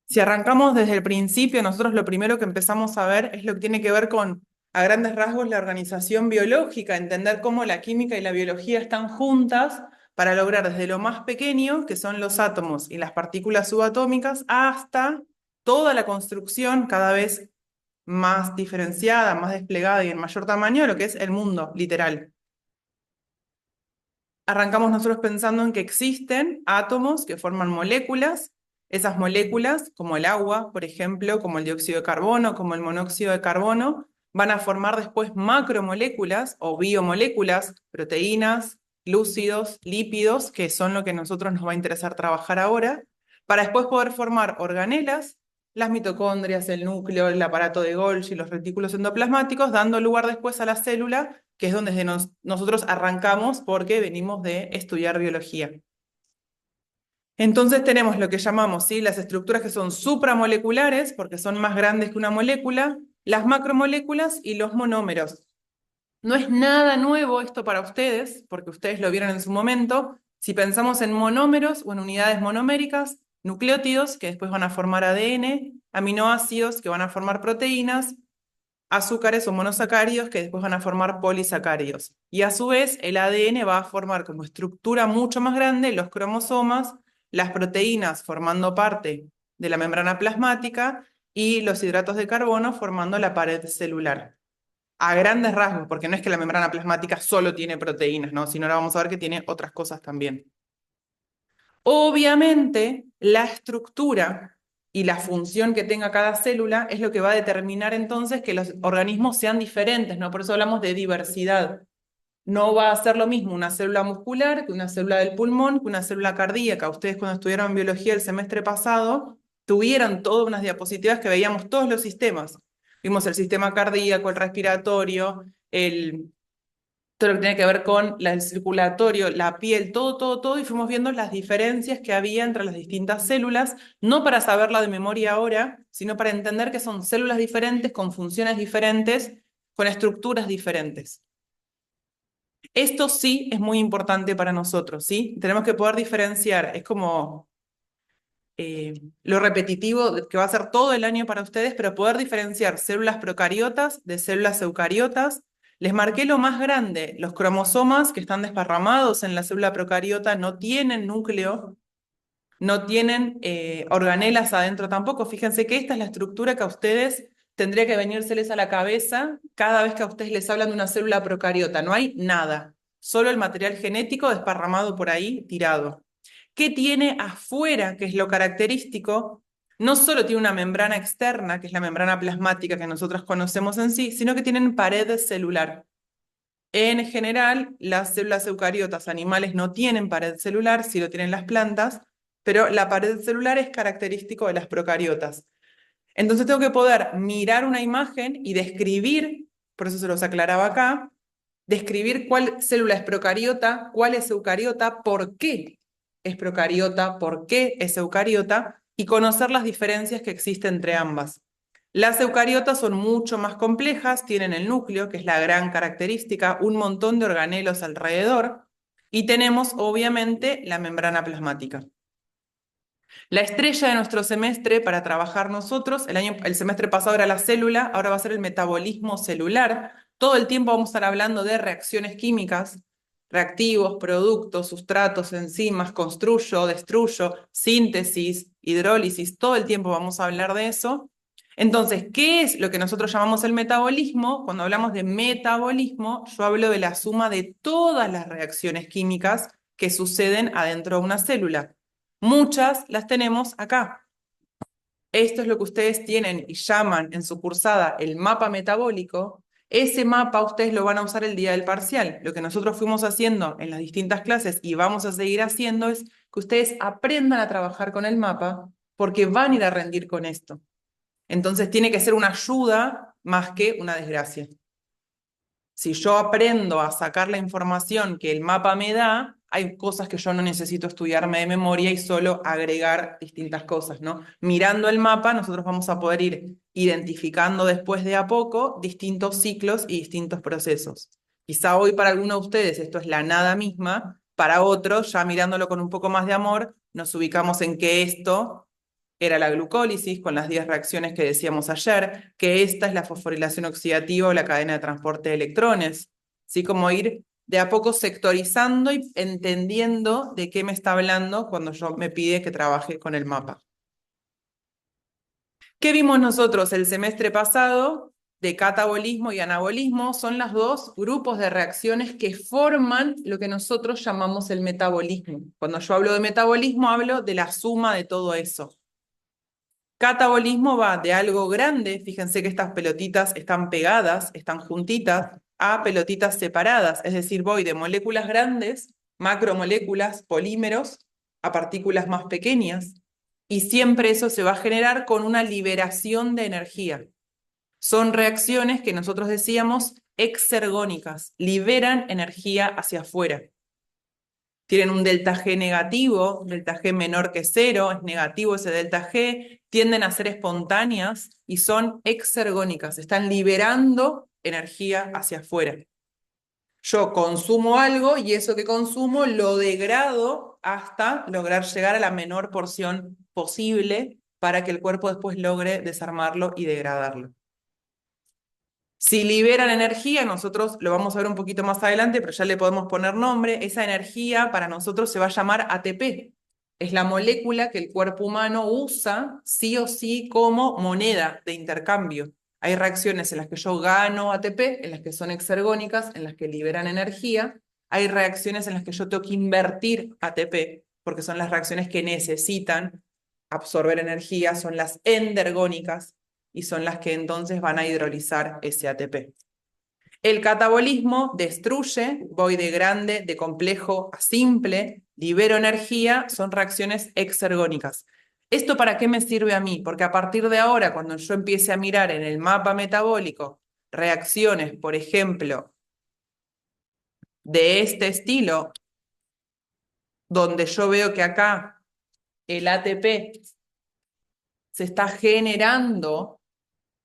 Si arrancamos desde el principio, nosotros lo primero que empezamos a ver es lo que tiene que ver con, a grandes rasgos, la organización biológica, entender cómo la química y la biología están juntas para lograr desde lo más pequeño, que son los átomos y las partículas subatómicas, hasta toda la construcción cada vez más diferenciada, más desplegada y en mayor tamaño, de lo que es el mundo, literal. Arrancamos nosotros pensando en que existen átomos que forman moléculas. Esas moléculas, como el agua, por ejemplo, como el dióxido de carbono, como el monóxido de carbono, van a formar después macromoléculas o biomoléculas, proteínas, glúcidos, lípidos, que son lo que a nosotros nos va a interesar trabajar ahora, para después poder formar organelas, las mitocondrias, el núcleo, el aparato de Golgi, los retículos endoplasmáticos, dando lugar después a la célula, que es donde nosotros arrancamos porque venimos de estudiar biología. Entonces tenemos lo que llamamos, ¿sí?, las estructuras que son supramoleculares, porque son más grandes que una molécula, las macromoléculas y los monómeros. No es nada nuevo esto para ustedes, porque ustedes lo vieron en su momento. Si pensamos en monómeros o en unidades monoméricas, nucleótidos que después van a formar ADN, aminoácidos que van a formar proteínas, azúcares o monosacáridos que después van a formar polisacáridos. Y a su vez, el ADN va a formar como estructura mucho más grande los cromosomas, las proteínas formando parte de la membrana plasmática y los hidratos de carbono formando la pared celular. A grandes rasgos, porque no es que la membrana plasmática solo tiene proteínas, ¿no? Sino ahora vamos a ver que tiene otras cosas también. Obviamente, la estructura y la función que tenga cada célula es lo que va a determinar entonces que los organismos sean diferentes, ¿no? Por eso hablamos de diversidad. No va a ser lo mismo una célula muscular que una célula del pulmón, que una célula cardíaca. Ustedes cuando estudiaron biología el semestre pasado, tuvieron todas unas diapositivas que veíamos todos los sistemas. Vimos el sistema cardíaco, el respiratorio, todo lo que tiene que ver con el circulatorio, la piel, todo, y fuimos viendo las diferencias que había entre las distintas células, no para saberla de memoria ahora, sino para entender que son células diferentes, con funciones diferentes, con estructuras diferentes. Esto sí es muy importante para nosotros, ¿sí? Tenemos que poder diferenciar, es como lo repetitivo que va a ser todo el año para ustedes, pero poder diferenciar células procariotas de células eucariotas. Les marqué lo más grande, los cromosomas que están desparramados en la célula procariota no tienen núcleo, no tienen organelas adentro tampoco. Fíjense que esta es la estructura que a ustedes tendría que venírseles a la cabeza cada vez que a ustedes les hablan de una célula procariota. No hay nada, solo el material genético desparramado por ahí, tirado. ¿Qué tiene afuera, que es lo característico? No solo tiene una membrana externa, que es la membrana plasmática que nosotros conocemos en sí, sino que tienen pared celular. En general, las células eucariotas animales no tienen pared celular, sí lo tienen las plantas, pero la pared celular es característico de las procariotas. Entonces tengo que poder mirar una imagen y describir, por eso se los aclaraba acá, describir cuál célula es procariota, cuál es eucariota, por qué es procariota, por qué es eucariota, y conocer las diferencias que existen entre ambas. Las eucariotas son mucho más complejas, tienen el núcleo, que es la gran característica, un montón de organelos alrededor, y tenemos obviamente la membrana plasmática. La estrella de nuestro semestre para trabajar nosotros, el semestre pasado era la célula, ahora va a ser el metabolismo celular. Todo el tiempo vamos a estar hablando de reacciones químicas, reactivos, productos, sustratos, enzimas, construyo, destruyo, síntesis, hidrólisis, todo el tiempo vamos a hablar de eso. Entonces, ¿qué es lo que nosotros llamamos el metabolismo? Cuando hablamos de metabolismo, yo hablo de la suma de todas las reacciones químicas que suceden adentro de una célula. Muchas las tenemos acá. Esto es lo que ustedes tienen y llaman en su cursada el mapa metabólico. Ese mapa ustedes lo van a usar el día del parcial. Lo que nosotros fuimos haciendo en las distintas clases y vamos a seguir haciendo es que ustedes aprendan a trabajar con el mapa porque van a ir a rendir con esto. Entonces tiene que ser una ayuda más que una desgracia. Si yo aprendo a sacar la información que el mapa me da, hay cosas que yo no necesito estudiarme de memoria y solo agregar distintas cosas, ¿no? Mirando el mapa, nosotros vamos a poder ir identificando después de a poco distintos ciclos y distintos procesos. Quizá hoy para algunos de ustedes esto es la nada misma, para otros, ya mirándolo con un poco más de amor, nos ubicamos en que esto era la glucólisis con las 10 reacciones que decíamos ayer, que esta es la fosforilación oxidativa o la cadena de transporte de electrones. ¿Sí? Como ir de a poco sectorizando y entendiendo de qué me está hablando cuando me pide que trabaje con el mapa. ¿Qué vimos nosotros el semestre pasado? De catabolismo y anabolismo son los dos grupos de reacciones que forman lo que nosotros llamamos el metabolismo. Cuando yo hablo de metabolismo, hablo de la suma de todo eso. Catabolismo va de algo grande, fíjense que estas pelotitas están pegadas, están juntitas, a pelotitas separadas, es decir, voy de moléculas grandes, macromoléculas, polímeros, a partículas más pequeñas, y siempre eso se va a generar con una liberación de energía. Son reacciones que nosotros decíamos exergónicas, liberan energía hacia afuera. Tienen un delta G negativo, delta G menor que 0, es negativo ese delta G, tienden a ser espontáneas y son exergónicas, están liberando energía hacia afuera. Yo consumo algo y eso que consumo lo degrado hasta lograr llegar a la menor porción posible para que el cuerpo después logre desarmarlo y degradarlo. Si liberan energía, nosotros lo vamos a ver un poquito más adelante, pero ya le podemos poner nombre, esa energía para nosotros se va a llamar ATP. Es la molécula que el cuerpo humano usa sí o sí como moneda de intercambio. Hay reacciones en las que yo gano ATP, en las que son exergónicas, en las que liberan energía. Hay reacciones en las que yo tengo que invertir ATP, porque son las reacciones que necesitan absorber energía, son las endergónicas, y son las que entonces van a hidrolizar ese ATP. El catabolismo destruye, voy de grande, de complejo a simple, libero energía, son reacciones exergónicas. ¿Esto para qué me sirve a mí? Porque a partir de ahora, cuando yo empiece a mirar en el mapa metabólico reacciones, por ejemplo, de este estilo, donde yo veo que acá el ATP se está generando,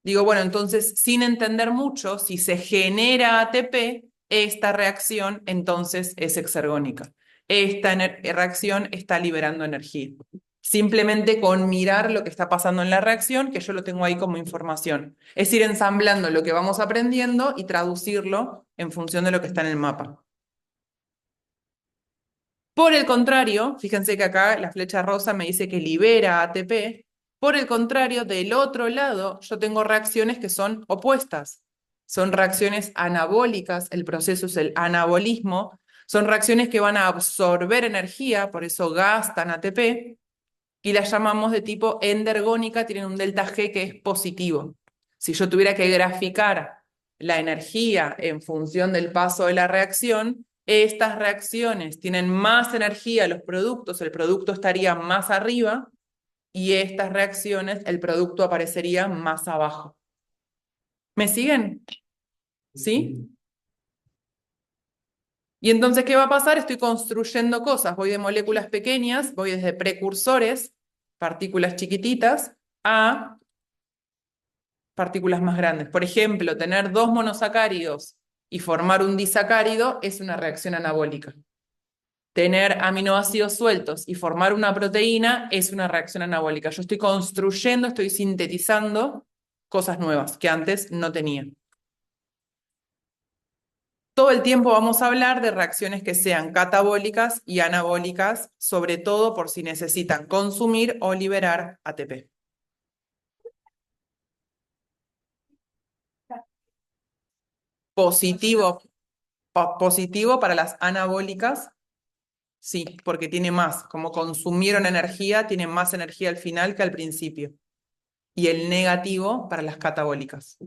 digo, bueno, entonces, sin entender mucho, si se genera ATP, esta reacción entonces es exergónica. Esta reacción está liberando energía. Simplemente con mirar lo que está pasando en la reacción, que yo lo tengo ahí como información. Es ir ensamblando lo que vamos aprendiendo y traducirlo en función de lo que está en el mapa. Por el contrario, fíjense que acá la flecha rosa me dice que libera ATP. Por el contrario, del otro lado, yo tengo reacciones que son opuestas. Son reacciones anabólicas, el proceso es el anabolismo. Son reacciones que van a absorber energía, por eso gastan ATP, y las llamamos de tipo endergónica, tienen un delta G que es positivo. Si yo tuviera que graficar la energía en función del paso de la reacción, estas reacciones tienen más energía, los productos, el producto estaría más arriba, y estas reacciones, el producto aparecería más abajo. ¿Me siguen? ¿Sí? Y entonces, ¿qué va a pasar? Estoy construyendo cosas, voy de moléculas pequeñas, voy desde precursores, partículas chiquititas, a partículas más grandes. Por ejemplo, tener dos monosacáridos y formar un disacárido es una reacción anabólica. Tener aminoácidos sueltos y formar una proteína es una reacción anabólica. Yo estoy construyendo, estoy sintetizando cosas nuevas que antes no tenía. Todo el tiempo vamos a hablar de reacciones que sean catabólicas y anabólicas, sobre todo por si necesitan consumir o liberar ATP. Positivo, positivo para las anabólicas, sí, porque tiene más. Como consumieron energía, tiene más energía al final que al principio. Y el negativo para las catabólicas.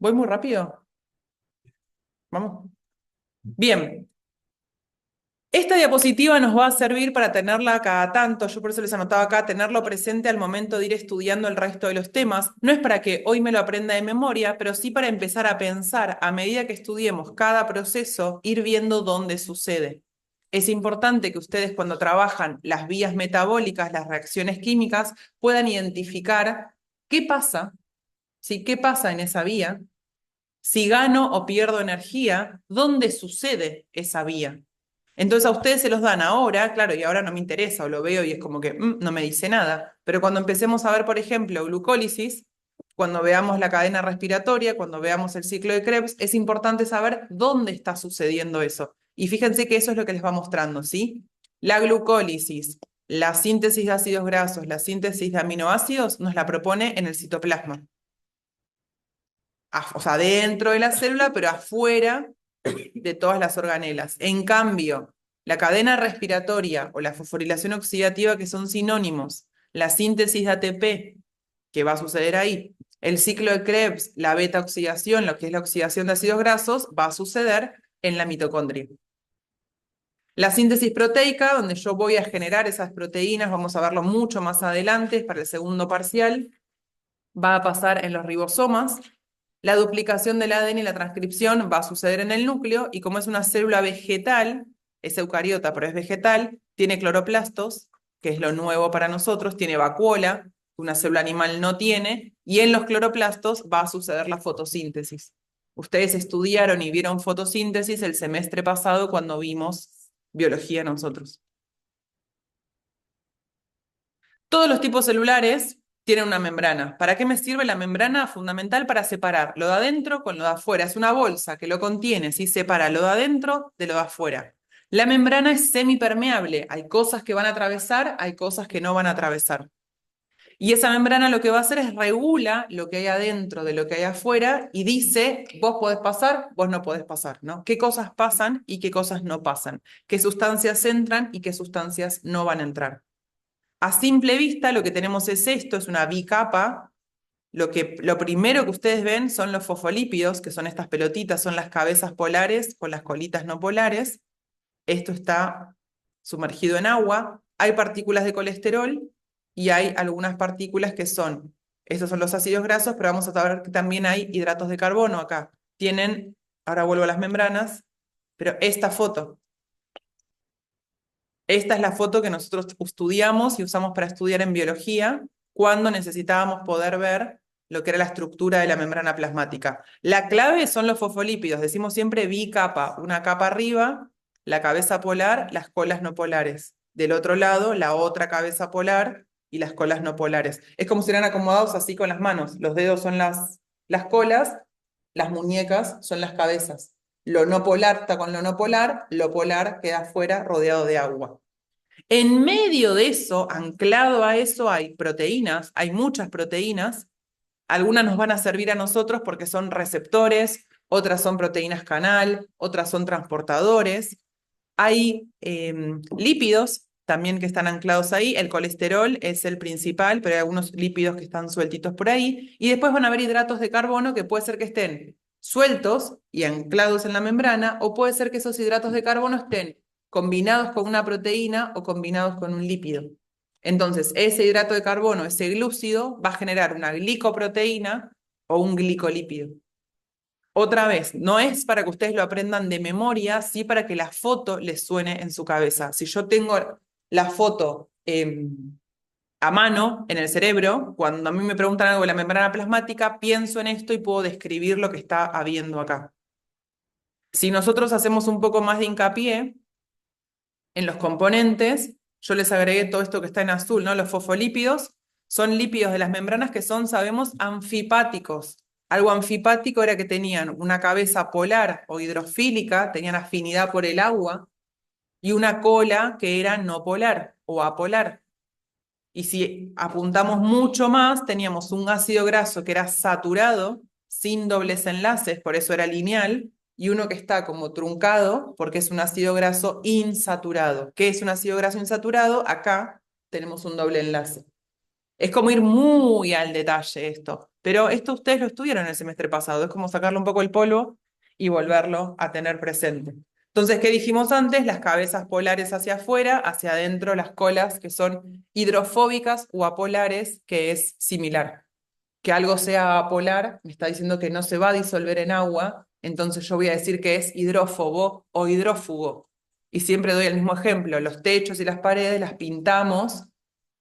¿Voy muy rápido? Vamos. Bien. Esta diapositiva nos va a servir para tenerla cada tanto, yo por eso les anotaba acá, tenerlo presente al momento de ir estudiando el resto de los temas. No es para que hoy me lo aprenda de memoria, pero sí para empezar a pensar a medida que estudiemos cada proceso, ir viendo dónde sucede. Es importante que ustedes cuando trabajan las vías metabólicas, las reacciones químicas, puedan identificar qué pasa, ¿sí? ¿Qué pasa en esa vía? Si gano o pierdo energía, ¿dónde sucede esa vía? Entonces a ustedes se los dan ahora, claro, y ahora no me interesa, o lo veo y es como que no me dice nada. Pero cuando empecemos a ver, por ejemplo, glucólisis, cuando veamos la cadena respiratoria, cuando veamos el ciclo de Krebs, es importante saber dónde está sucediendo eso. Y fíjense que eso es lo que les va mostrando, ¿sí? La glucólisis, la síntesis de ácidos grasos, la síntesis de aminoácidos, nos la propone en el citoplasma. O sea, dentro de la célula, pero afuera de todas las organelas. En cambio, la cadena respiratoria o la fosforilación oxidativa, que son sinónimos, la síntesis de ATP, que va a suceder ahí, el ciclo de Krebs, la beta oxidación, lo que es la oxidación de ácidos grasos, va a suceder en la mitocondria. La síntesis proteica, donde yo voy a generar esas proteínas, vamos a verlo mucho más adelante, para el segundo parcial, va a pasar en los ribosomas. La duplicación del ADN y la transcripción va a suceder en el núcleo, y como es una célula vegetal, es eucariota, pero es vegetal, tiene cloroplastos, que es lo nuevo para nosotros, tiene vacuola, que una célula animal no tiene, y en los cloroplastos va a suceder la fotosíntesis. Ustedes estudiaron y vieron fotosíntesis el semestre pasado cuando vimos biología nosotros. Todos los tipos celulares tienen una membrana. ¿Para qué me sirve la membrana? Fundamental para separar lo de adentro con lo de afuera. Es una bolsa que lo contiene, ¿sí? Separa lo de adentro de lo de afuera. La membrana es semipermeable. Hay cosas que van a atravesar, hay cosas que no van a atravesar. Y esa membrana lo que va a hacer es regula lo que hay adentro de lo que hay afuera y dice, vos podés pasar, vos no podés pasar, ¿no? ¿Qué cosas pasan y qué cosas no pasan? ¿Qué sustancias entran y qué sustancias no van a entrar? A simple vista lo que tenemos es esto, es una bicapa. Lo primero que ustedes ven son los fosfolípidos, que son estas pelotitas, son las cabezas polares con las colitas no polares. Esto está sumergido en agua. Hay partículas de colesterol y hay algunas partículas que son, estos son los ácidos grasos, pero vamos a ver que también hay hidratos de carbono acá. Tienen, ahora vuelvo a las membranas, pero esta foto. Esta es la foto que nosotros estudiamos y usamos para estudiar en biología cuando necesitábamos poder ver lo que era la estructura de la membrana plasmática. La clave son los fosfolípidos, decimos siempre bicapa, una capa arriba, la cabeza polar, las colas no polares. Del otro lado, la otra cabeza polar y las colas no polares. Es como si eran acomodados así con las manos. Los dedos son las colas, las muñecas son las cabezas. Lo no polar está con lo no polar, lo polar queda afuera rodeado de agua. En medio de eso, anclado a eso, hay proteínas, hay muchas proteínas. Algunas nos van a servir a nosotros porque son receptores, otras son proteínas canal, otras son transportadores. Hay lípidos también que están anclados ahí. El colesterol es el principal, pero hay algunos lípidos que están sueltitos por ahí. Y después van a haber hidratos de carbono que puede ser que estén sueltos y anclados en la membrana, o puede ser que esos hidratos de carbono estén combinados con una proteína o combinados con un lípido. Entonces, ese hidrato de carbono, ese glúcido, va a generar una glicoproteína o un glicolípido. Otra vez, no es para que ustedes lo aprendan de memoria, sí para que la foto les suene en su cabeza. Si yo tengo la foto a mano en el cerebro, cuando a mí me preguntan algo de la membrana plasmática, pienso en esto y puedo describir lo que está habiendo acá. Si nosotros hacemos un poco más de hincapié en los componentes, yo les agregué todo esto que está en azul, ¿no? Los fosfolípidos son lípidos de las membranas que son, sabemos, anfipáticos. Algo anfipático era que tenían una cabeza polar o hidrofílica, tenían afinidad por el agua, y una cola que era no polar o apolar. Y si apuntamos mucho más, teníamos un ácido graso que era saturado, sin dobles enlaces, por eso era lineal, y uno que está como truncado, porque es un ácido graso insaturado. ¿Qué es un ácido graso insaturado? Acá tenemos un doble enlace. Es como ir muy al detalle esto, pero esto ustedes lo estudiaron el semestre pasado, es como sacarle un poco el polvo y volverlo a tener presente. Entonces, ¿qué dijimos antes? Las cabezas polares hacia afuera, hacia adentro las colas que son hidrofóbicas o apolares, que es similar. Que algo sea apolar me está diciendo que no se va a disolver en agua, entonces yo voy a decir que es hidrófobo o hidrófugo. Y siempre doy el mismo ejemplo, los techos y las paredes las pintamos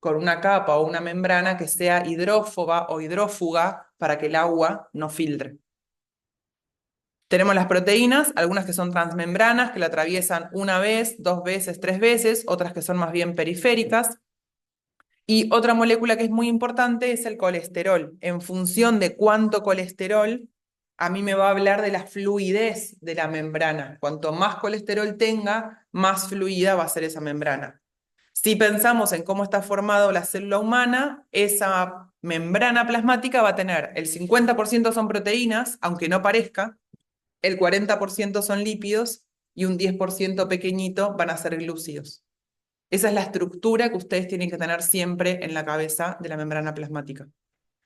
con una capa o una membrana que sea hidrófoba o hidrófuga para que el agua no filtre. Tenemos las proteínas, algunas que son transmembranas, que la atraviesan una vez, dos veces, tres veces, otras que son más bien periféricas. Y otra molécula que es muy importante es el colesterol. En función de cuánto colesterol, a mí me va a hablar de la fluidez de la membrana. Cuanto más colesterol tenga, más fluida va a ser esa membrana. Si pensamos en cómo está formado la célula humana, esa membrana plasmática va a tener el 50% son proteínas, aunque no parezca, el 40% son lípidos y un 10% pequeñito van a ser glúcidos. Esa es la estructura que ustedes tienen que tener siempre en la cabeza de la membrana plasmática.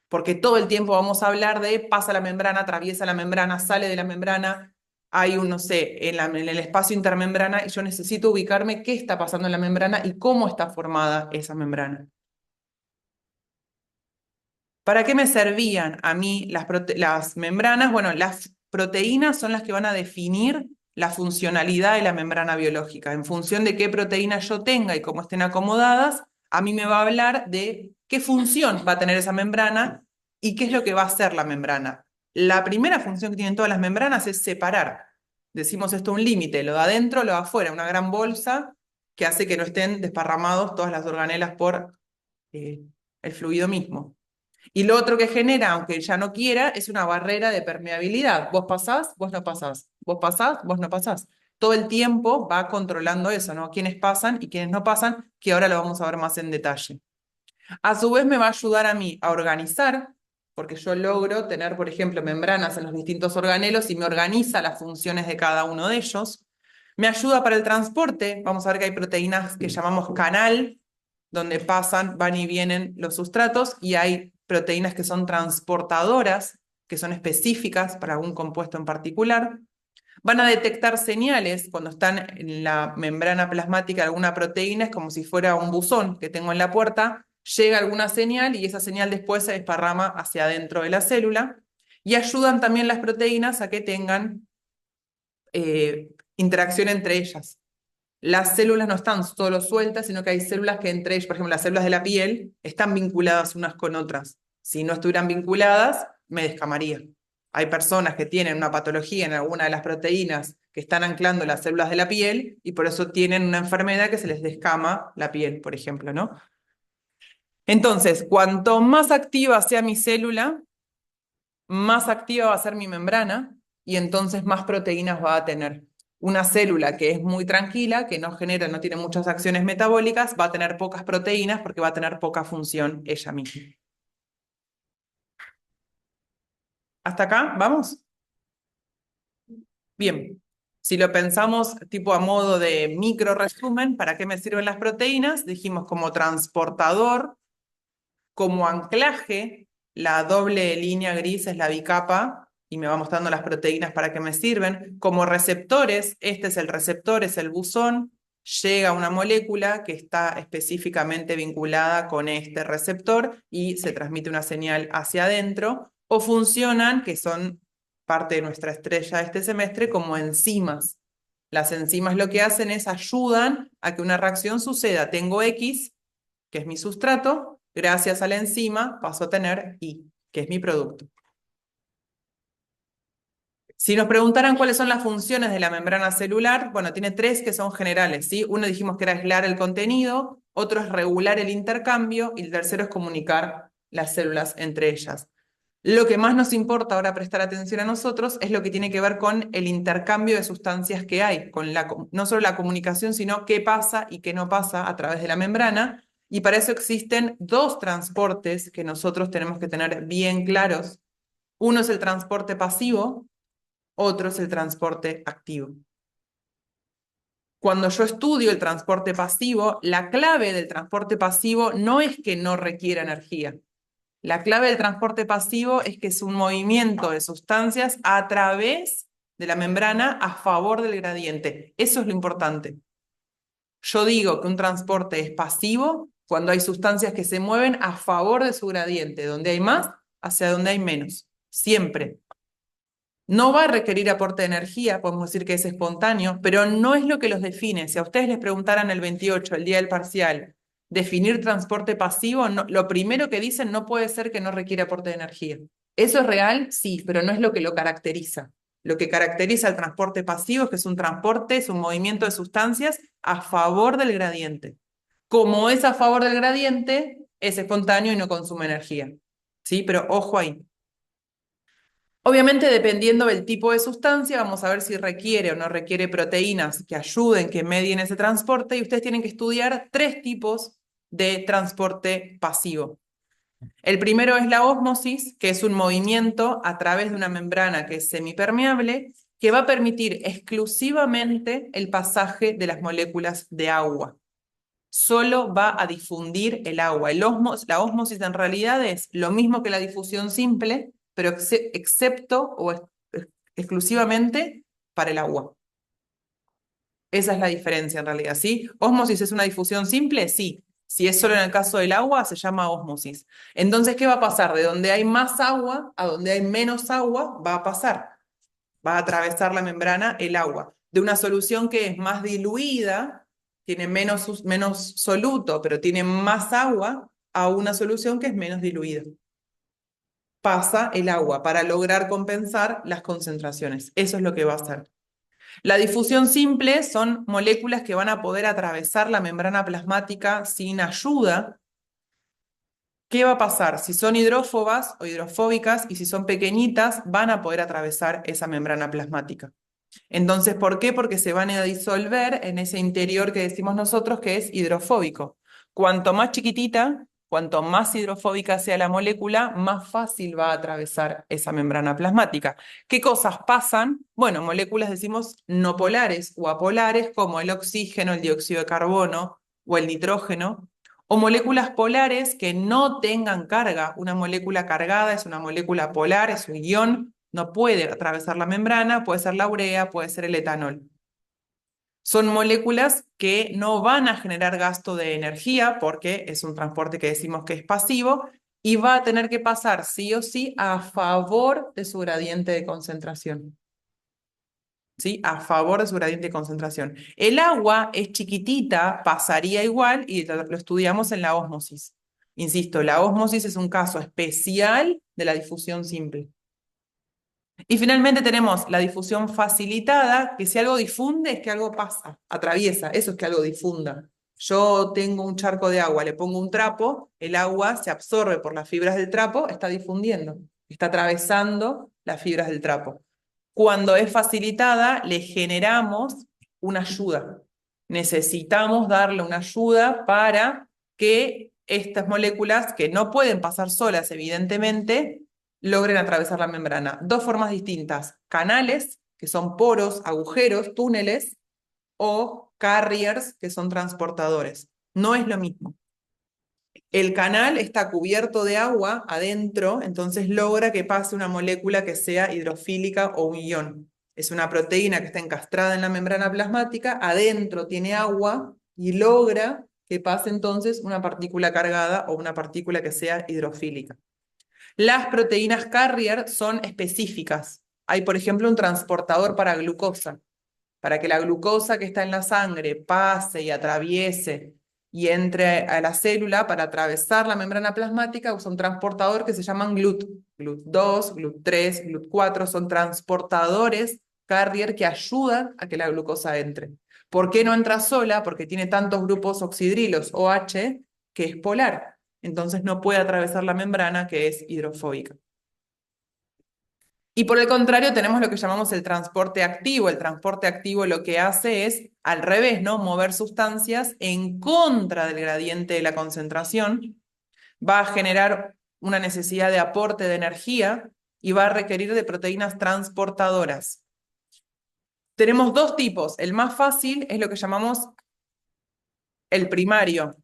Porque todo el tiempo vamos a hablar de pasa la membrana, atraviesa la membrana, sale de la membrana, hay un, no sé, en el espacio intermembrana, y yo necesito ubicarme qué está pasando en la membrana y cómo está formada esa membrana. ¿Para qué me servían a mí las membranas? Bueno, las proteínas son las que van a definir la funcionalidad de la membrana biológica. En función de qué proteínas yo tenga y cómo estén acomodadas, a mí me va a hablar de qué función va a tener esa membrana y qué es lo que va a hacer la membrana. La primera función que tienen todas las membranas es separar. Decimos esto un límite, lo de adentro, lo de afuera, una gran bolsa que hace que no estén desparramados todas las organelas por el fluido mismo. Y lo otro que genera, aunque ya no quiera, es una barrera de permeabilidad. Vos pasás, vos no pasás. Vos pasás, vos no pasás. Todo el tiempo va controlando eso, ¿no? Quiénes pasan y quiénes no pasan, que ahora lo vamos a ver más en detalle. A su vez me va a ayudar a mí a organizar, porque yo logro tener, por ejemplo, membranas en los distintos organelos y me organiza las funciones de cada uno de ellos. Me ayuda para el transporte. Vamos a ver que hay proteínas que llamamos canal, donde pasan, van y vienen los sustratos, y hay proteínas que son transportadoras, que son específicas para algún compuesto en particular. Van a detectar señales cuando están en la membrana plasmática de alguna proteína, es como si fuera un buzón que tengo en la puerta, llega alguna señal y esa señal después se desparrama hacia adentro de la célula, y ayudan también las proteínas a que tengan interacción entre ellas. Las células no están solo sueltas, sino que hay células que entre ellas, por ejemplo, las células de la piel, están vinculadas unas con otras. Si no estuvieran vinculadas, me descamaría. Hay personas que tienen una patología en alguna de las proteínas que están anclando las células de la piel y por eso tienen una enfermedad que se les descama la piel, por ejemplo, ¿no? Entonces, cuanto más activa sea mi célula, más activa va a ser mi membrana y entonces más proteínas va a tener. Una célula que es muy tranquila, que no genera, no tiene muchas acciones metabólicas, va a tener pocas proteínas porque va a tener poca función ella misma. ¿Hasta acá? ¿Vamos? Bien. Si lo pensamos tipo a modo de micro resumen, ¿para qué me sirven las proteínas? Dijimos como transportador, como anclaje, la doble línea gris es la bicapa y me va mostrando las proteínas para qué me sirven. Como receptores, este es el receptor, es el buzón, llega una molécula que está específicamente vinculada con este receptor y se transmite una señal hacia adentro, o funcionan, que son parte de nuestra estrella de este semestre, como enzimas. Las enzimas lo que hacen es ayudan a que una reacción suceda. Tengo X, que es mi sustrato, gracias a la enzima paso a tener Y, que es mi producto. Si nos preguntaran cuáles son las funciones de la membrana celular, bueno, tiene tres que son generales, ¿sí? Uno dijimos que era aislar el contenido, otro es regular el intercambio y el tercero es comunicar las células entre ellas. Lo que más nos importa ahora prestar atención a nosotros es lo que tiene que ver con el intercambio de sustancias que hay, con no solo la comunicación, sino qué pasa y qué no pasa a través de la membrana. Y para eso existen dos transportes que nosotros tenemos que tener bien claros. Uno es el transporte pasivo, otro es el transporte activo. Cuando yo estudio el transporte pasivo, la clave del transporte pasivo no es que no requiera energía. La clave del transporte pasivo es que es un movimiento de sustancias a través de la membrana a favor del gradiente. Eso es lo importante. Yo digo que un transporte es pasivo cuando hay sustancias que se mueven a favor de su gradiente, donde hay más hacia donde hay menos. Siempre. No va a requerir aporte de energía, podemos decir que es espontáneo, pero no es lo que los define. Si a ustedes les preguntaran el 28, el día del parcial, definir transporte pasivo, lo primero que dicen no puede ser que no requiere aporte de energía. ¿Eso es real? Sí, pero no es lo que lo caracteriza. Lo que caracteriza al transporte pasivo es que es un transporte, es un movimiento de sustancias a favor del gradiente. Como es a favor del gradiente, es espontáneo y no consume energía. ¿Sí? Pero ojo ahí. Obviamente, dependiendo del tipo de sustancia, vamos a ver si requiere o no requiere proteínas que ayuden, que medien ese transporte, y ustedes tienen que estudiar 3 tipos de transporte pasivo. El primero es la ósmosis, que es un movimiento a través de una membrana que es semipermeable, que va a permitir exclusivamente el pasaje de las moléculas de agua. Solo va a difundir el agua. La ósmosis en realidad es lo mismo que la difusión simple, pero excepto o exclusivamente para el agua. Esa es la diferencia en realidad, ¿sí? ¿Ósmosis es una difusión simple? Sí. Si es solo en el caso del agua, se llama ósmosis. Entonces, ¿qué va a pasar? De donde hay más agua a donde hay menos agua, va a pasar. Va a atravesar la membrana el agua. De una solución que es más diluida, tiene menos soluto, pero tiene más agua, a una solución que es menos diluida. Pasa el agua para lograr compensar las concentraciones. Eso es lo que va a hacer. La difusión simple son moléculas que van a poder atravesar la membrana plasmática sin ayuda. ¿Qué va a pasar? Si son hidrófobas o hidrofóbicas y si son pequeñitas, van a poder atravesar esa membrana plasmática. Entonces, ¿por qué? Porque se van a disolver en ese interior que decimos nosotros que es hidrofóbico. Cuanto más chiquitita, cuanto más hidrofóbica sea la molécula, más fácil va a atravesar esa membrana plasmática. ¿Qué cosas pasan? Bueno, moléculas decimos no polares o apolares, como el oxígeno, el dióxido de carbono o el nitrógeno, o moléculas polares que no tengan carga. Una molécula cargada es una molécula polar, es un ion, no puede atravesar la membrana, puede ser la urea, puede ser el etanol. Son moléculas que no van a generar gasto de energía porque es un transporte que decimos que es pasivo y va a tener que pasar sí o sí a favor de su gradiente de concentración. ¿Sí? A favor de su gradiente de concentración. El agua es chiquitita, pasaría igual y lo estudiamos en la ósmosis. Insisto, la ósmosis es un caso especial de la difusión simple. Y finalmente tenemos la difusión facilitada, que si algo difunde es que algo pasa, atraviesa, eso es que algo difunda. Yo tengo un charco de agua, le pongo un trapo, el agua se absorbe por las fibras del trapo, está difundiendo, está atravesando las fibras del trapo. Cuando es facilitada, le generamos una ayuda. Necesitamos darle una ayuda para que estas moléculas, que no pueden pasar solas, evidentemente, logren atravesar la membrana. 2 formas distintas: canales, que son poros, agujeros, túneles, o carriers, que son transportadores. No es lo mismo. El canal está cubierto de agua adentro, entonces logra que pase una molécula que sea hidrofílica o un ion. Es una proteína que está encastrada en la membrana plasmática, adentro tiene agua y logra que pase entonces una partícula cargada o una partícula que sea hidrofílica. Las proteínas carrier son específicas. Hay, por ejemplo, un transportador para glucosa. Para que la glucosa que está en la sangre pase y atraviese y entre a la célula para atravesar la membrana plasmática, usa un transportador que se llaman GLUT. GLUT2, GLUT3, GLUT4 son transportadores carrier que ayudan a que la glucosa entre. ¿Por qué no entra sola? Porque tiene tantos grupos oxidrilos, OH, que es polar. Entonces no puede atravesar la membrana, que es hidrofóbica. Y por el contrario, tenemos lo que llamamos el transporte activo. El transporte activo lo que hace es, al revés, ¿no? Mover sustancias en contra del gradiente de la concentración. Va a generar una necesidad de aporte de energía y va a requerir de proteínas transportadoras. Tenemos 2 tipos. El más fácil es lo que llamamos el primario.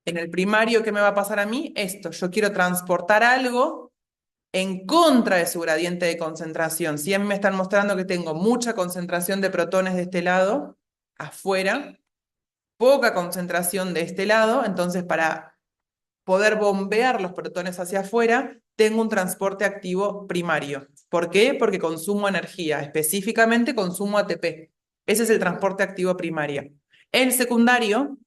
En el primario, ¿qué me va a pasar a mí? Esto, yo quiero transportar algo en contra de su gradiente de concentración. Si a mí me están mostrando que tengo mucha concentración de protones de este lado, afuera, poca concentración de este lado, entonces para poder bombear los protones hacia afuera, tengo un transporte activo primario. ¿Por qué? Porque consumo energía, específicamente consumo ATP. Ese es el transporte activo primario. El secundario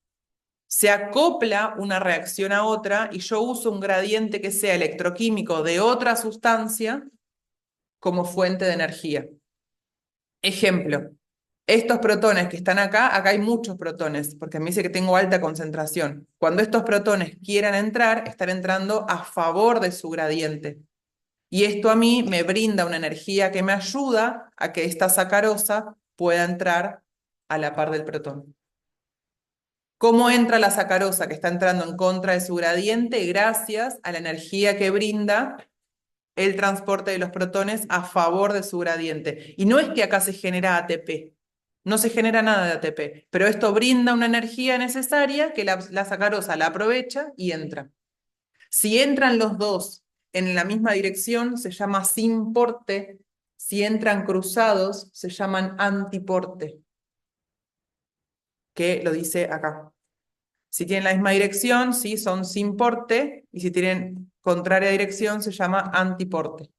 se acopla una reacción a otra y yo uso un gradiente que sea electroquímico de otra sustancia como fuente de energía. Ejemplo, estos protones que están acá hay muchos protones, porque me dice que tengo alta concentración. Cuando estos protones quieran entrar, están entrando a favor de su gradiente. Y esto a mí me brinda una energía que me ayuda a que esta sacarosa pueda entrar a la par del protón. ¿Cómo entra la sacarosa que está entrando en contra de su gradiente? Gracias a la energía que brinda el transporte de los protones a favor de su gradiente. Y no es que acá se genera ATP, no se genera nada de ATP, pero esto brinda una energía necesaria que la sacarosa la aprovecha y entra. Si entran los dos en la misma dirección, se llama simporte. Si entran cruzados, se llaman antiporte, que lo dice acá. Si tienen la misma dirección, sí, son simporte, y si tienen contraria dirección, se llama antiporte.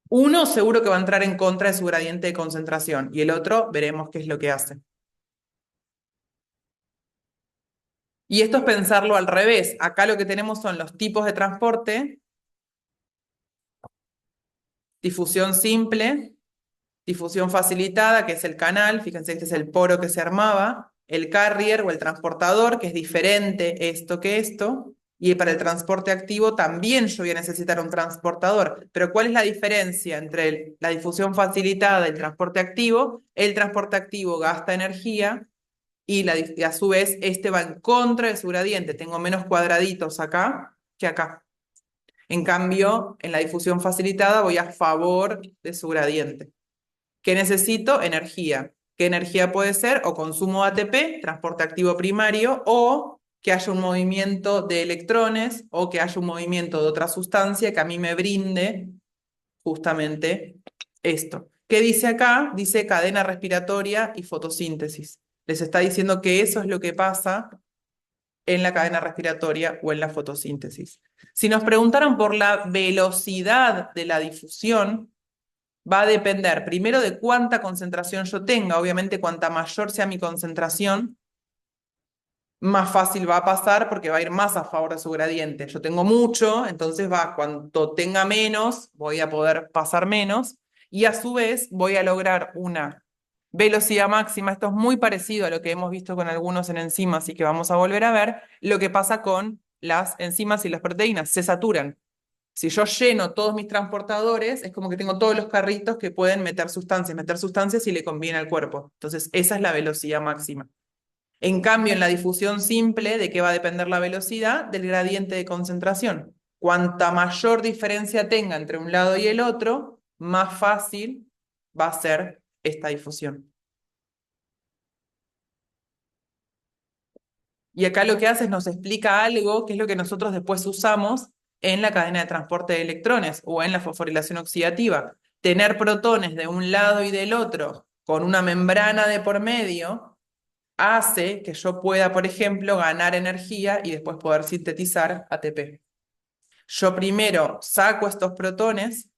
Uno seguro que va a entrar en contra de su gradiente de concentración, y el otro veremos qué es lo que hace. Y esto es pensarlo al revés. Acá lo que tenemos son los tipos de transporte: difusión simple, difusión facilitada, que es el canal, fíjense, este es el poro que se armaba, el carrier o el transportador, que es diferente esto que esto, y para el transporte activo también yo voy a necesitar un transportador. Pero ¿cuál es la diferencia entre la difusión facilitada y el transporte activo? El transporte activo gasta energía y a su vez este va en contra de su gradiente. Tengo menos cuadraditos acá que acá. En cambio, en la difusión facilitada voy a favor de su gradiente. ¿Qué necesito? Energía. ¿Qué energía puede ser? O consumo ATP, transporte activo primario, o que haya un movimiento de electrones, o que haya un movimiento de otra sustancia que a mí me brinde justamente esto. ¿Qué dice acá? Dice cadena respiratoria y fotosíntesis. Les está diciendo que eso es lo que pasa en la cadena respiratoria o en la fotosíntesis. Si nos preguntaran por la velocidad de la difusión, va a depender primero de cuánta concentración yo tenga. Obviamente, cuanta mayor sea mi concentración, más fácil va a pasar porque va a ir más a favor de su gradiente. Yo tengo mucho, entonces cuanto tenga menos, voy a poder pasar menos, y a su vez voy a lograr una velocidad máxima. Esto es muy parecido a lo que hemos visto con algunos en enzimas y que vamos a volver a ver, lo que pasa con las enzimas y las proteínas, se saturan. Si yo lleno todos mis transportadores, es como que tengo todos los carritos que pueden meter sustancias si le conviene al cuerpo. Entonces, esa es la velocidad máxima. En cambio, en la difusión simple, ¿de qué va a depender la velocidad? Del gradiente de concentración. Cuanta mayor diferencia tenga entre un lado y el otro, más fácil va a ser esta difusión. Y acá lo que hace es nos explica algo que es lo que nosotros después usamos en la cadena de transporte de electrones o en la fosforilación oxidativa. Tener protones de un lado y del otro con una membrana de por medio hace que yo pueda, por ejemplo, ganar energía y después poder sintetizar ATP. Yo primero saco estos protones,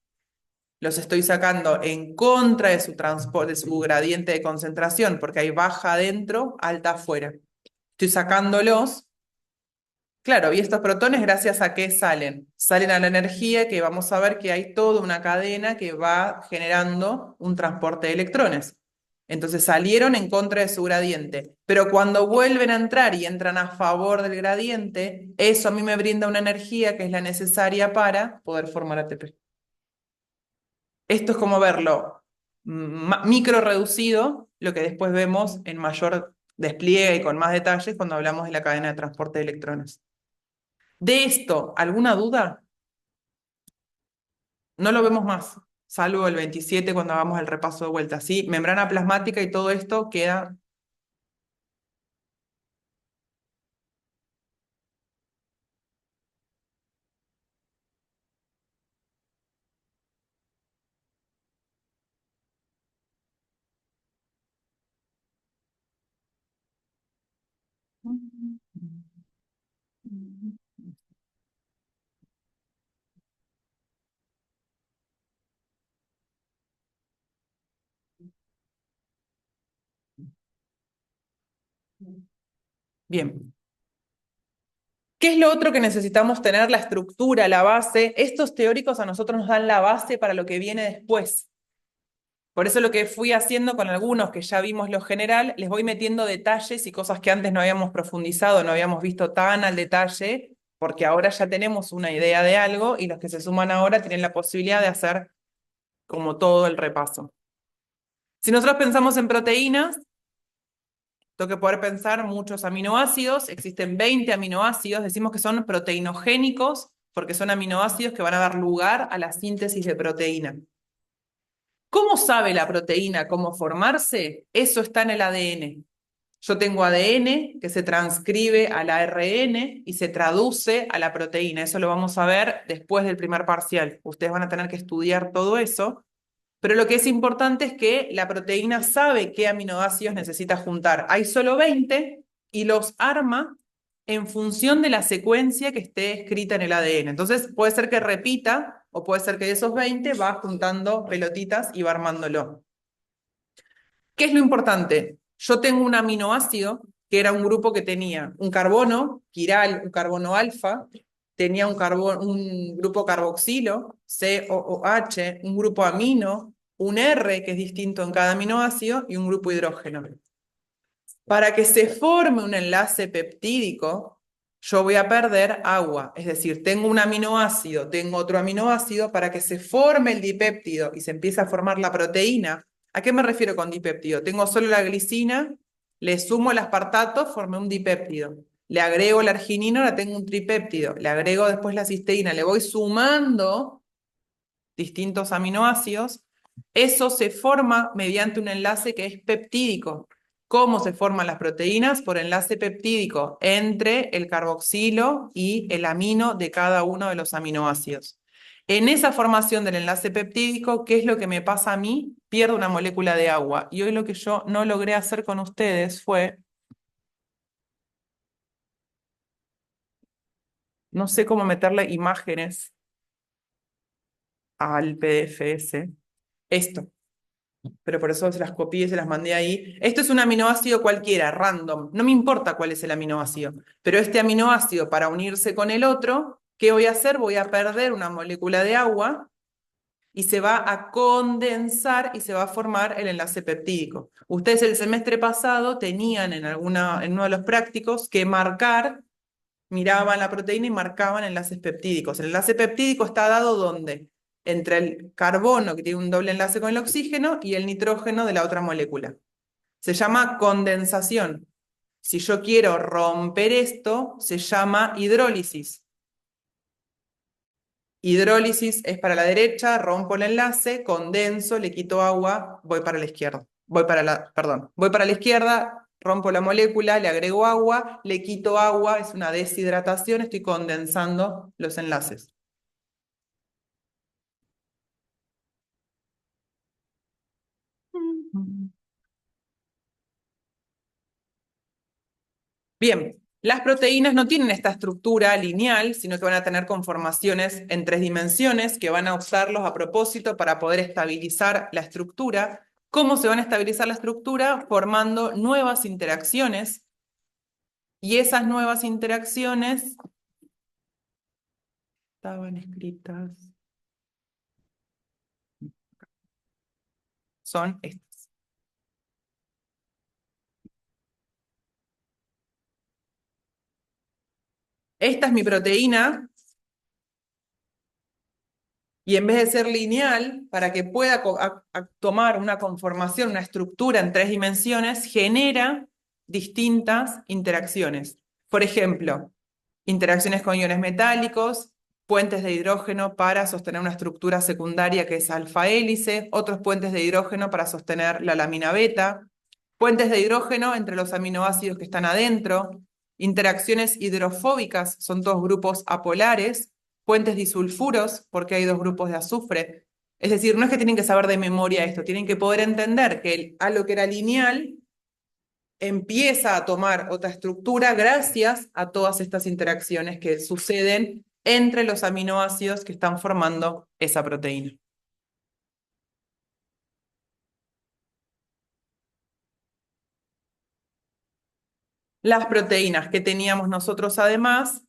los estoy sacando en contra de su transporte, de su gradiente de concentración, porque hay baja adentro, alta afuera. Estoy sacándolos. Claro, y estos protones, ¿gracias a qué salen? Salen a la energía, que vamos a ver que hay toda una cadena que va generando un transporte de electrones. Entonces salieron en contra de su gradiente, pero cuando vuelven a entrar y entran a favor del gradiente, eso a mí me brinda una energía que es la necesaria para poder formar ATP. Esto es como verlo micro reducido, lo que después vemos en mayor despliegue y con más detalles cuando hablamos de la cadena de transporte de electrones. De esto, ¿alguna duda? No lo vemos más, salvo el 27 cuando hagamos el repaso de vuelta. ¿Sí? Membrana plasmática y todo esto queda. Bien. ¿Qué es lo otro que necesitamos tener? La estructura, la base. Estos teóricos a nosotros nos dan la base para lo que viene después. Por eso lo que fui haciendo con algunos que ya vimos lo general, les voy metiendo detalles y cosas que antes no habíamos profundizado, no habíamos visto tan al detalle, porque ahora ya tenemos una idea de algo y los que se suman ahora tienen la posibilidad de hacer como todo el repaso. Si nosotros pensamos en proteínas, tengo que poder pensar muchos aminoácidos, existen 20 aminoácidos, decimos que son proteinogénicos porque son aminoácidos que van a dar lugar a la síntesis de proteína. ¿Cómo sabe la proteína cómo formarse? Eso está en el ADN. Yo tengo ADN que se transcribe al ARN y se traduce a la proteína. Eso lo vamos a ver después del primer parcial. Ustedes van a tener que estudiar todo eso. Pero lo que es importante es que la proteína sabe qué aminoácidos necesita juntar. Hay solo 20 y los arma en función de la secuencia que esté escrita en el ADN. Entonces puede ser que repita o puede ser que de esos 20 va juntando pelotitas y va armándolo. ¿Qué es lo importante? Yo tengo un aminoácido que era un grupo que tenía un carbono, quiral, un carbono alfa, tenía un grupo carboxilo, COOH, un grupo amino, un R que es distinto en cada aminoácido y un grupo hidrógeno. Para que se forme un enlace peptídico, yo voy a perder agua, es decir, tengo un aminoácido, tengo otro aminoácido, para que se forme el dipéptido y se empiece a formar la proteína. ¿A qué me refiero con dipéptido? Tengo solo la glicina, le sumo el aspartato, formé un dipéptido. Le agrego la arginina, ahora tengo un tripéptido. Le agrego después la cisteína, le voy sumando distintos aminoácidos. Eso se forma mediante un enlace que es peptídico. ¿Cómo se forman las proteínas? Por enlace peptídico entre el carboxilo y el amino de cada uno de los aminoácidos. En esa formación del enlace peptídico, ¿qué es lo que me pasa a mí? Pierdo una molécula de agua. Y hoy lo que yo no logré hacer con ustedes fue, no sé cómo meterle imágenes al PDF ese. Esto. Pero por eso se las copié y se las mandé ahí. Esto es un aminoácido cualquiera, random. No me importa cuál es el aminoácido, pero este aminoácido para unirse con el otro, ¿qué voy a hacer? Voy a perder una molécula de agua y se va a condensar y se va a formar el enlace peptídico. Ustedes el semestre pasado tenían en uno de los prácticos que marcar, miraban la proteína y marcaban enlaces peptídicos. El enlace peptídico está dado ¿dónde? Entre el carbono, que tiene un doble enlace con el oxígeno, y el nitrógeno de la otra molécula. Se llama condensación. Si yo quiero romper esto, se llama hidrólisis. Hidrólisis es para la derecha, rompo el enlace, condenso, le quito agua, voy para la izquierda. Voy para la izquierda, rompo la molécula, le agrego agua, le quito agua, es una deshidratación, estoy condensando los enlaces. Bien, las proteínas no tienen esta estructura lineal, sino que van a tener conformaciones en 3 dimensiones que van a usarlos a propósito para poder estabilizar la estructura. ¿Cómo se van a estabilizar la estructura? Formando nuevas interacciones. Y esas nuevas interacciones estaban escritas, son estas. Esta es mi proteína, y en vez de ser lineal, para que pueda tomar una conformación, una estructura en 3 dimensiones, genera distintas interacciones. Por ejemplo, interacciones con iones metálicos, puentes de hidrógeno para sostener una estructura secundaria que es alfa hélice, otros puentes de hidrógeno para sostener la lamina beta, puentes de hidrógeno entre los aminoácidos que están adentro, interacciones hidrofóbicas, son todos grupos apolares, puentes disulfuros, porque hay 2 grupos de azufre. Es decir, no es que tienen que saber de memoria esto, tienen que poder entender que algo que era lineal empieza a tomar otra estructura gracias a todas estas interacciones que suceden entre los aminoácidos que están formando esa proteína. Las proteínas que teníamos nosotros además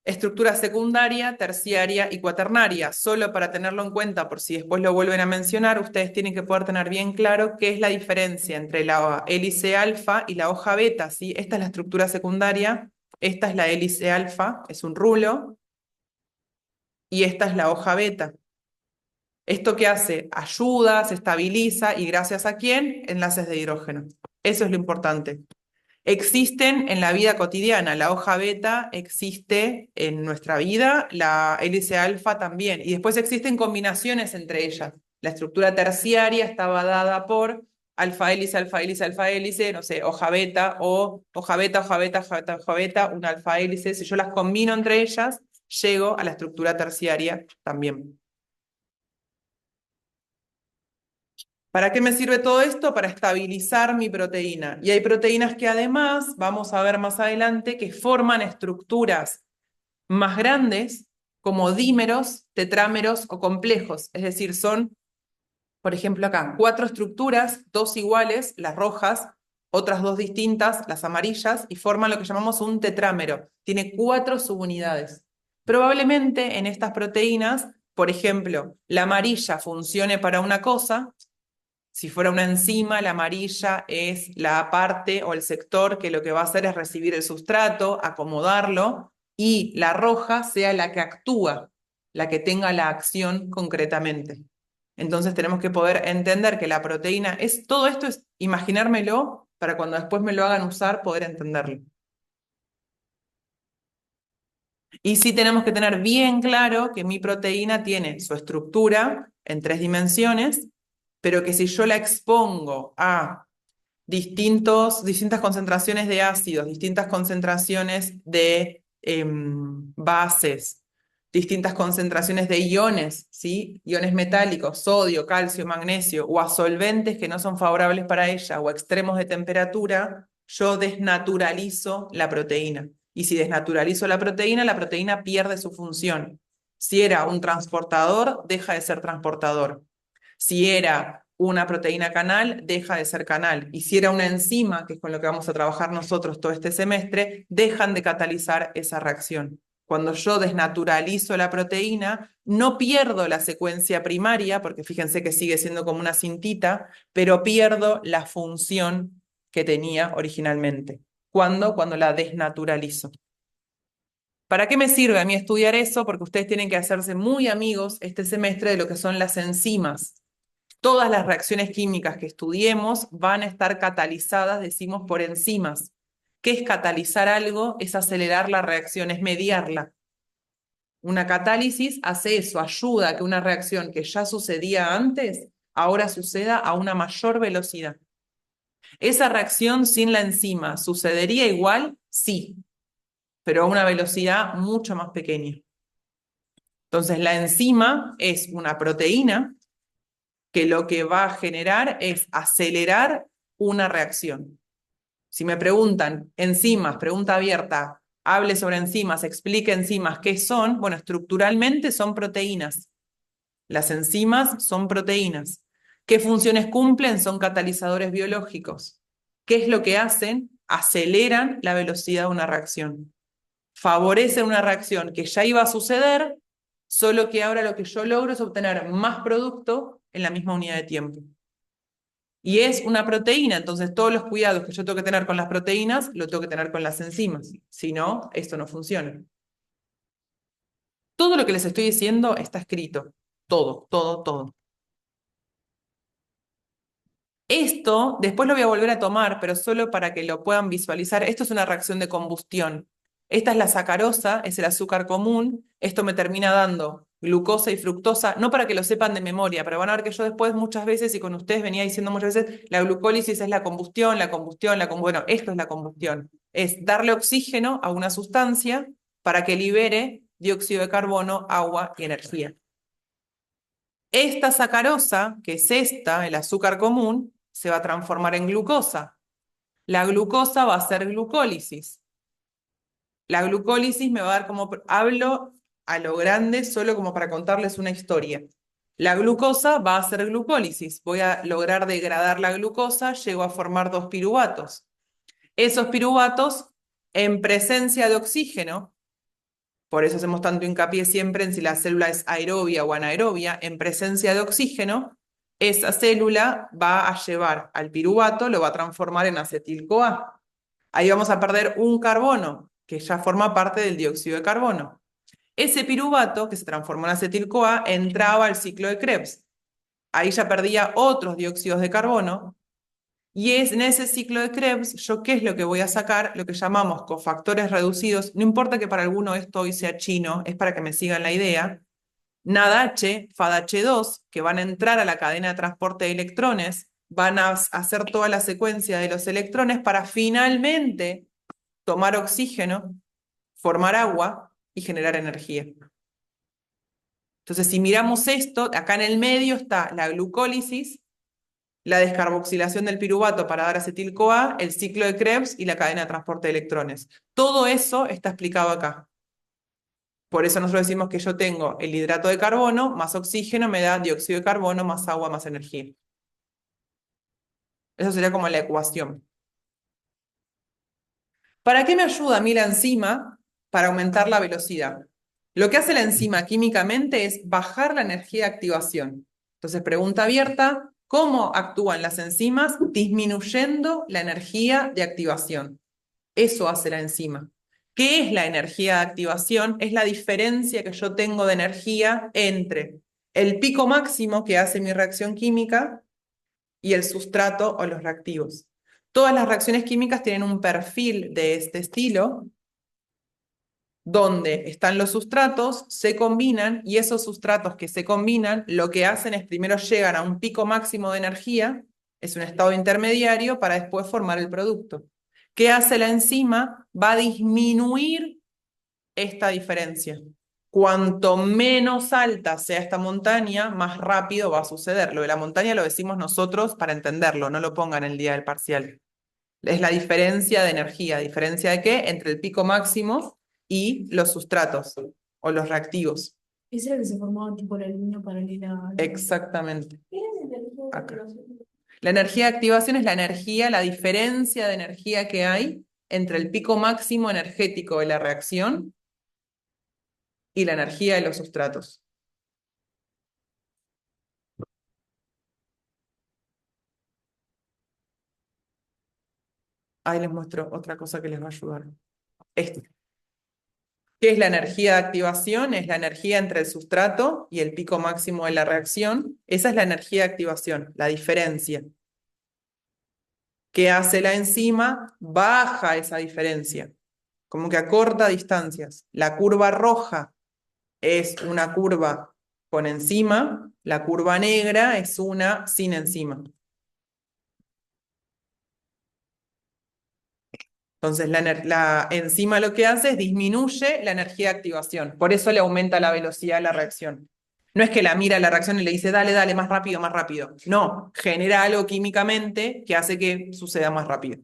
Estructura secundaria, terciaria y cuaternaria. Solo para tenerlo en cuenta, por si después lo vuelven a mencionar, ustedes tienen que poder tener bien claro qué es la diferencia entre la hélice alfa y la hoja beta, ¿sí? Esta es la estructura secundaria, esta es la hélice alfa, es un rulo, y esta es la hoja beta. ¿Esto qué hace? Ayuda, se estabiliza, y ¿gracias a quién? Enlaces de hidrógeno. Eso es lo importante. Existen en la vida cotidiana, la hoja beta existe en nuestra vida, la hélice alfa también, y después existen combinaciones entre ellas. La estructura terciaria estaba dada por alfa hélice, alfa hélice, alfa hélice, no sé, hoja beta o hoja beta, hoja beta, hoja beta, hoja beta, una alfa hélice. Si yo las combino entre ellas, llego a la estructura terciaria también. ¿Para qué me sirve todo esto? Para estabilizar mi proteína. Y hay proteínas que además, vamos a ver más adelante, que forman estructuras más grandes como dímeros, tetrámeros o complejos. Es decir, son, por ejemplo, acá, 4 estructuras, 2 iguales, las rojas, otras 2 distintas, las amarillas, y forman lo que llamamos un tetrámero. Tiene 4 subunidades. Probablemente en estas proteínas, por ejemplo, la amarilla funcione para una cosa. Si fuera una enzima, la amarilla es la parte o el sector que lo que va a hacer es recibir el sustrato, acomodarlo, y la roja sea la que actúa, la que tenga la acción concretamente. Entonces tenemos que poder entender que la proteína es, todo esto es imaginármelo para cuando después me lo hagan usar, poder entenderlo. Y sí tenemos que tener bien claro que mi proteína tiene su estructura en 3 dimensiones, pero que si yo la expongo a distintas concentraciones de ácidos, distintas concentraciones de bases, distintas concentraciones de iones, ¿sí? Iones metálicos, sodio, calcio, magnesio, o a solventes que no son favorables para ella, o a extremos de temperatura, yo desnaturalizo la proteína. Y si desnaturalizo la proteína pierde su función. Si era un transportador, deja de ser transportador. Si era una proteína canal, deja de ser canal. Y si era una enzima, que es con lo que vamos a trabajar nosotros todo este semestre, dejan de catalizar esa reacción. Cuando yo desnaturalizo la proteína, no pierdo la secuencia primaria, porque fíjense que sigue siendo como una cintita, pero pierdo la función que tenía originalmente. ¿Cuándo? Cuando la desnaturalizo. ¿Para qué me sirve a mí estudiar eso? Porque ustedes tienen que hacerse muy amigos este semestre de lo que son las enzimas. Todas las reacciones químicas que estudiemos van a estar catalizadas, decimos, por enzimas. ¿Qué es catalizar algo? Es acelerar la reacción, es mediarla. Una catálisis hace eso, ayuda a que una reacción que ya sucedía antes, ahora suceda a una mayor velocidad. ¿Esa reacción sin la enzima sucedería igual? Sí, pero a una velocidad mucho más pequeña. Entonces, la enzima es una proteína que lo que va a generar es acelerar una reacción. Si me preguntan enzimas, pregunta abierta, hable sobre enzimas, explique enzimas, ¿qué son? Bueno, estructuralmente son proteínas. Las enzimas son proteínas. ¿Qué funciones cumplen? Son catalizadores biológicos. ¿Qué es lo que hacen? Aceleran la velocidad de una reacción. Favorecen una reacción que ya iba a suceder, solo que ahora lo que yo logro es obtener más producto en la misma unidad de tiempo. Y es una proteína, entonces todos los cuidados que yo tengo que tener con las proteínas, lo tengo que tener con las enzimas. Si no, esto no funciona. Todo lo que les estoy diciendo está escrito. Todo, todo, todo. Esto, después lo voy a volver a tomar, pero solo para que lo puedan visualizar. Esto es una reacción de combustión. Esta es la sacarosa, es el azúcar común. Esto me termina dando glucosa y fructosa, no para que lo sepan de memoria, pero van a ver que yo después muchas veces, y con ustedes venía diciendo muchas veces, la glucólisis es la combustión, la combustión, Bueno, esto es la combustión. Es darle oxígeno a una sustancia para que libere dióxido de carbono, agua y energía. Esta sacarosa, que es esta, el azúcar común, se va a transformar en glucosa. La glucosa va a ser glucólisis. La glucólisis me va a dar como, hablo a lo grande solo como para contarles una historia. La glucosa va a ser glucólisis. Voy a lograr degradar la glucosa, llego a formar 2 piruvatos. Esos piruvatos, en presencia de oxígeno, Por eso hacemos tanto hincapié siempre en si la célula es aerobia o anaerobia. En presencia de oxígeno, esa célula va a llevar al piruvato, lo va a transformar en acetil-CoA. Ahí vamos a perder un carbono, que ya forma parte del dióxido de carbono. Ese piruvato, que se transformó en acetil-CoA, entraba al ciclo de Krebs. Ahí ya perdía otros dióxidos de carbono. Y es en ese ciclo de Krebs, yo qué es lo que voy a sacar, lo que llamamos cofactores reducidos. No importa que para alguno esto hoy sea chino, es para que me sigan la idea. NADH, FADH2, que van a entrar a la cadena de transporte de electrones, van a hacer toda la secuencia de los electrones para finalmente tomar oxígeno, formar agua y generar energía. Entonces, si miramos esto, acá en el medio está la glucólisis, la descarboxilación del piruvato para dar acetil-CoA, el ciclo de Krebs y la cadena de transporte de electrones. Todo eso está explicado acá. Por eso nosotros decimos que yo tengo el hidrato de carbono más oxígeno me da dióxido de carbono más agua más energía. Eso sería como la ecuación. ¿Para qué me ayuda a mí la enzima? Para aumentar la velocidad. Lo que hace la enzima químicamente es bajar la energía de activación. Entonces, pregunta abierta, ¿cómo actúan las enzimas? Disminuyendo la energía de activación. Eso hace la enzima. ¿Qué es la energía de activación? Es la diferencia que yo tengo de energía entre el pico máximo que hace mi reacción química y el sustrato o los reactivos. Todas las reacciones químicas tienen un perfil de este estilo, donde están los sustratos, se combinan y esos sustratos que se combinan lo que hacen es primero llegan a un pico máximo de energía, es un estado intermediario para después formar el producto. ¿Qué hace la enzima? Va a disminuir esta diferencia. Cuanto menos alta sea esta montaña, más rápido va a suceder. Lo de la montaña lo decimos nosotros para entenderlo, no lo pongan el día del parcial. Es la diferencia de energía. ¿Diferencia de qué? Entre el pico máximo y los sustratos o los reactivos. Ese es el que se formaba tipo la línea paralela. Exactamente. ¿Qué es el de Acá. La energía de activación es la energía, la diferencia de energía que hay entre el pico máximo energético de la reacción y la energía de los sustratos. Ahí les muestro otra cosa que les va a ayudar. Esto. ¿Qué es la energía de activación? Es la energía entre el sustrato y el pico máximo de la reacción. Esa es la energía de activación, la diferencia. ¿Qué hace la enzima? Baja esa diferencia, como que acorta distancias. La curva roja es una curva con enzima, la curva negra es una sin enzima. Entonces la enzima lo que hace es disminuye la energía de activación, por eso le aumenta la velocidad de la reacción. No es que la mira la reacción y le dice, dale, dale, más rápido, más rápido. No, genera algo químicamente que hace que suceda más rápido.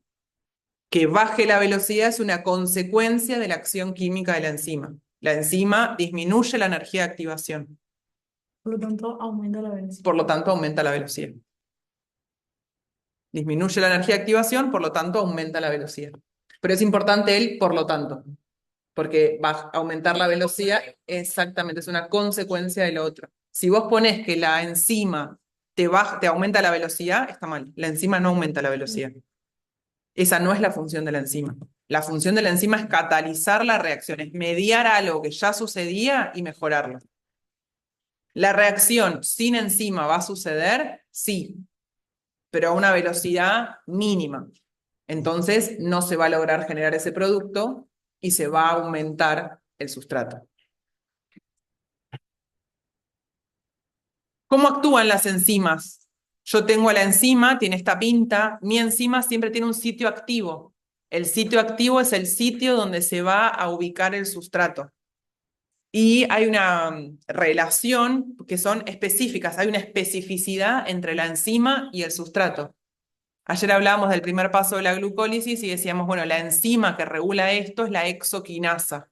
Que baje la velocidad es una consecuencia de la acción química de la enzima. La enzima disminuye la energía de activación, Por lo tanto, aumenta la velocidad. por lo tanto aumenta la velocidad. Disminuye la energía de activación, por lo tanto aumenta la velocidad. Pero es importante el por lo tanto, porque va a aumentar la velocidad, exactamente, es una consecuencia de lo otro. Si vos pones que la enzima te aumenta la velocidad, está mal. La enzima no aumenta la velocidad. Esa no es la función de la enzima. La función de la enzima es catalizar la reacción, es mediar algo que ya sucedía y mejorarlo. ¿La reacción sin enzima va a suceder? Sí, pero a una velocidad mínima. Entonces no se va a lograr generar ese producto y se va a aumentar el sustrato. ¿Cómo actúan las enzimas? Yo tengo la enzima, tiene esta pinta, mi enzima siempre tiene un sitio activo. El sitio activo es el sitio donde se va a ubicar el sustrato. Y hay una relación que son específicas, hay una especificidad entre la enzima y el sustrato. Ayer hablábamos del primer paso de la glucólisis y decíamos, bueno, la enzima que regula esto es la hexoquinasa.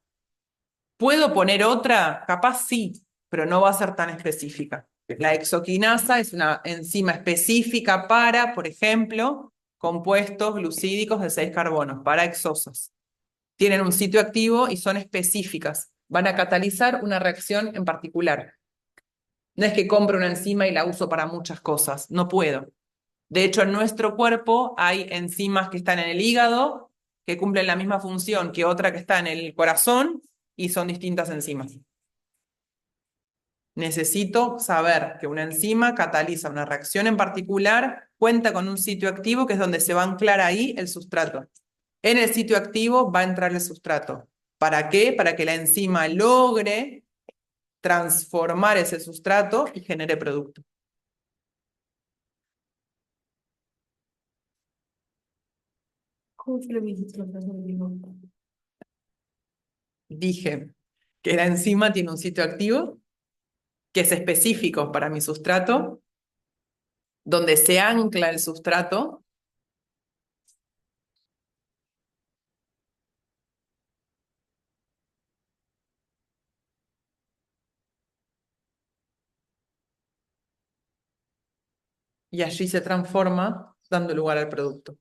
¿Puedo poner otra? Capaz sí, pero no va a ser tan específica. La hexoquinasa es una enzima específica para, por ejemplo, compuestos glucídicos de 6 carbonos, para hexosas. Tienen un sitio activo y son específicas. van a catalizar una reacción en particular. No es que compro una enzima y la uso para muchas cosas, no puedo. De hecho, en nuestro cuerpo hay enzimas que están en el hígado, que cumplen la misma función que otra que está en el corazón, y son distintas enzimas. Necesito saber que una enzima cataliza una reacción en particular, cuenta con un sitio activo que es donde se va a anclar ahí el sustrato. En el sitio activo va a entrar el sustrato. ¿Para qué? Para que la enzima logre transformar ese sustrato y genere producto. ¿Cómo fue lo que dijiste la frase última? Dije que la enzima tiene un sitio activo que es específico para mi sustrato, donde se ancla el sustrato y allí se transforma dando lugar al producto.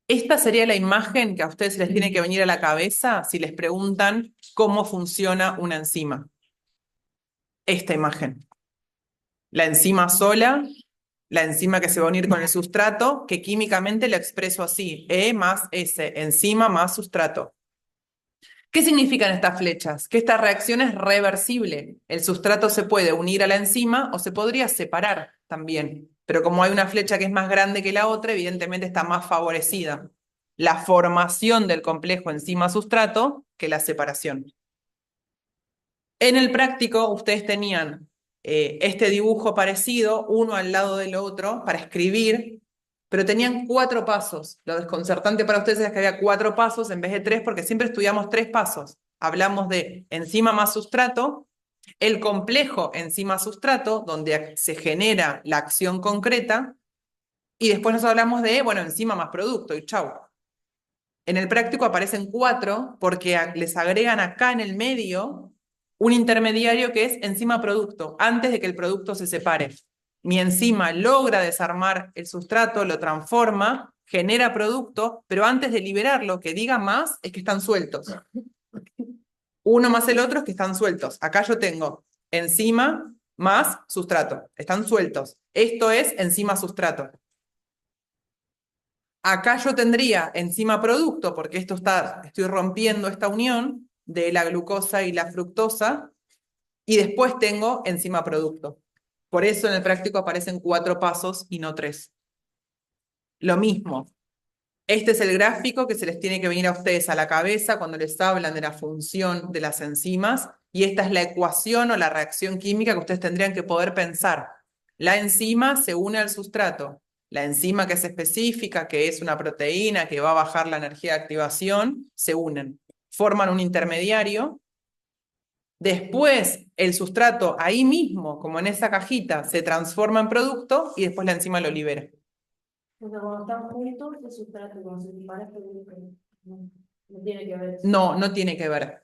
Esta sería la imagen que a ustedes les tiene que venir a la cabeza si les preguntan cómo funciona una enzima. Esta imagen. La enzima sola, la enzima que se va a unir con el sustrato, que químicamente la expreso así, E más S, enzima más sustrato. ¿Qué significan estas flechas? Que esta reacción es reversible. El sustrato se puede unir a la enzima o se podría separar también. Pero como hay una flecha que es más grande que la otra, evidentemente está más favorecida la formación del complejo enzima-sustrato que la separación. En el práctico, ustedes tenían este dibujo parecido, uno al lado del otro, para escribir, pero tenían 4 pasos. Lo desconcertante para ustedes es que había 4 pasos en vez de 3, porque siempre estudiamos 3 pasos. Hablamos de enzima más sustrato, el complejo enzima-sustrato, donde se genera la acción concreta, y después nos hablamos de, bueno, enzima más producto, y chau. En el práctico aparecen 4 porque les agregan acá en el medio un intermediario que es enzima producto, antes de que el producto se separe. Mi enzima logra desarmar el sustrato, lo transforma, genera producto, pero antes de liberarlo, que diga más, es que están sueltos. Uno más el otro es que están sueltos. Acá yo tengo enzima más sustrato. Están sueltos. Esto es enzima sustrato. Acá yo tendría enzima producto, porque estoy rompiendo esta unión de la glucosa y la fructosa, y después tengo enzima producto. Por eso en el práctico aparecen 4 pasos y no 3. Lo mismo, este es el gráfico que se les tiene que venir a ustedes a la cabeza cuando les hablan de la función de las enzimas, y esta es la ecuación o la reacción química que ustedes tendrían que poder pensar. La enzima se une al sustrato. La enzima que es específica, que es una proteína que va a bajar la energía de activación, se unen. Forman un intermediario. Después el sustrato ahí mismo, como en esa cajita, se transforma en producto y después la enzima lo libera. O sea, cuando están juntos, el sustrato, cuando se separa, es producto. No, no tiene que ver eso. No, no tiene que ver.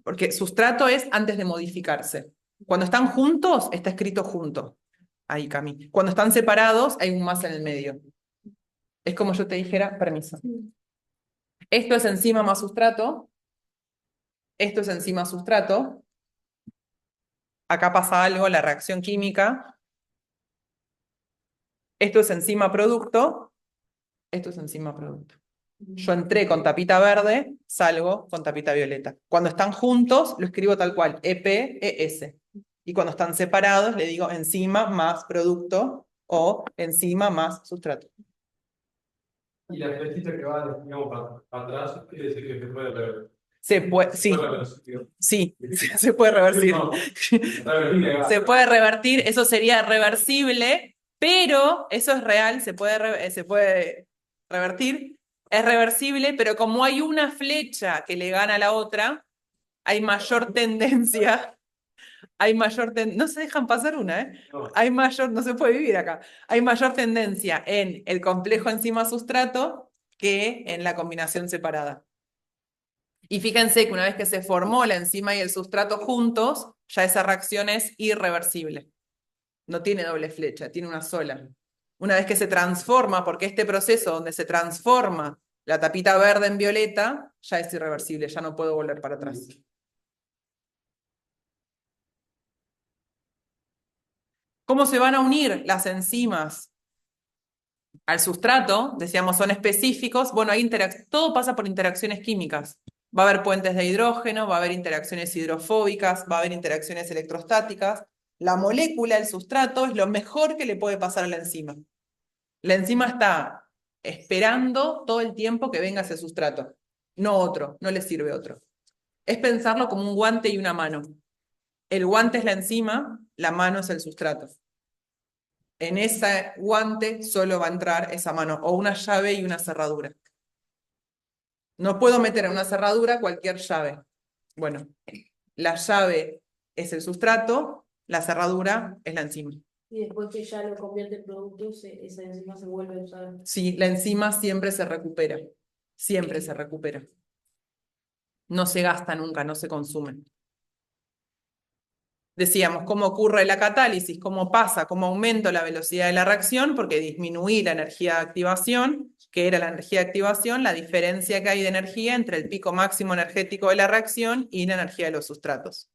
Porque sustrato es antes de modificarse. Cuando están juntos, está escrito junto. Ahí, Cami. Cuando están separados, hay un más en el medio. Es como yo te dijera, permiso. Sí. Esto es enzima más sustrato. Esto es enzima sustrato. Acá pasa algo, la reacción química. Esto es enzima producto. Esto es enzima producto. Yo entré con tapita verde, salgo con tapita violeta. Cuando están juntos, lo escribo tal cual, EP, ES. Y cuando están separados, le digo enzima más producto o enzima más sustrato. Y la flechita que va, digamos, para atrás, quiere decir que se puede revertir. Sí, Puede revertir. sí, se puede revertir. No, Se puede revertir, eso sería reversible, pero eso es real, se puede revertir, es reversible, pero como hay una flecha que le gana a la otra, hay mayor tendencia, no se dejan pasar una, ¿eh? no. No se puede vivir acá, hay mayor tendencia en el complejo enzima-sustrato que en la combinación separada. Y fíjense que una vez que se formó la enzima y el sustrato juntos, ya esa reacción es irreversible. No tiene doble flecha, tiene una sola. Una vez que se transforma, porque este proceso donde se transforma la tapita verde en violeta, ya es irreversible, ya no puedo volver para atrás. ¿Cómo se van a unir las enzimas al sustrato? Decíamos, son específicos. Bueno, todo pasa por interacciones químicas. Va a haber puentes de hidrógeno, va a haber interacciones hidrofóbicas, va a haber interacciones electrostáticas. La molécula, el sustrato, es lo mejor que le puede pasar a la enzima. La enzima está esperando todo el tiempo que venga ese sustrato. No otro, no le sirve otro. Es pensarlo como un guante y una mano. El guante es la enzima, la mano es el sustrato. En ese guante solo va a entrar esa mano, o una llave y una cerradura. No puedo meter en una cerradura cualquier llave. Bueno, la llave es el sustrato, la cerradura es la enzima. Y después que ya lo convierte en producto, esa enzima se vuelve a usar. Sí, la enzima siempre se recupera. Siempre se recupera. No se gasta nunca, no se consume. Decíamos, ¿cómo ocurre la catálisis? ¿Cómo pasa? ¿Cómo aumento la velocidad de la reacción? Porque disminuí la energía de activación. ¿Qué era la energía de activación? La diferencia que hay de energía entre el pico máximo energético de la reacción y la energía de los sustratos.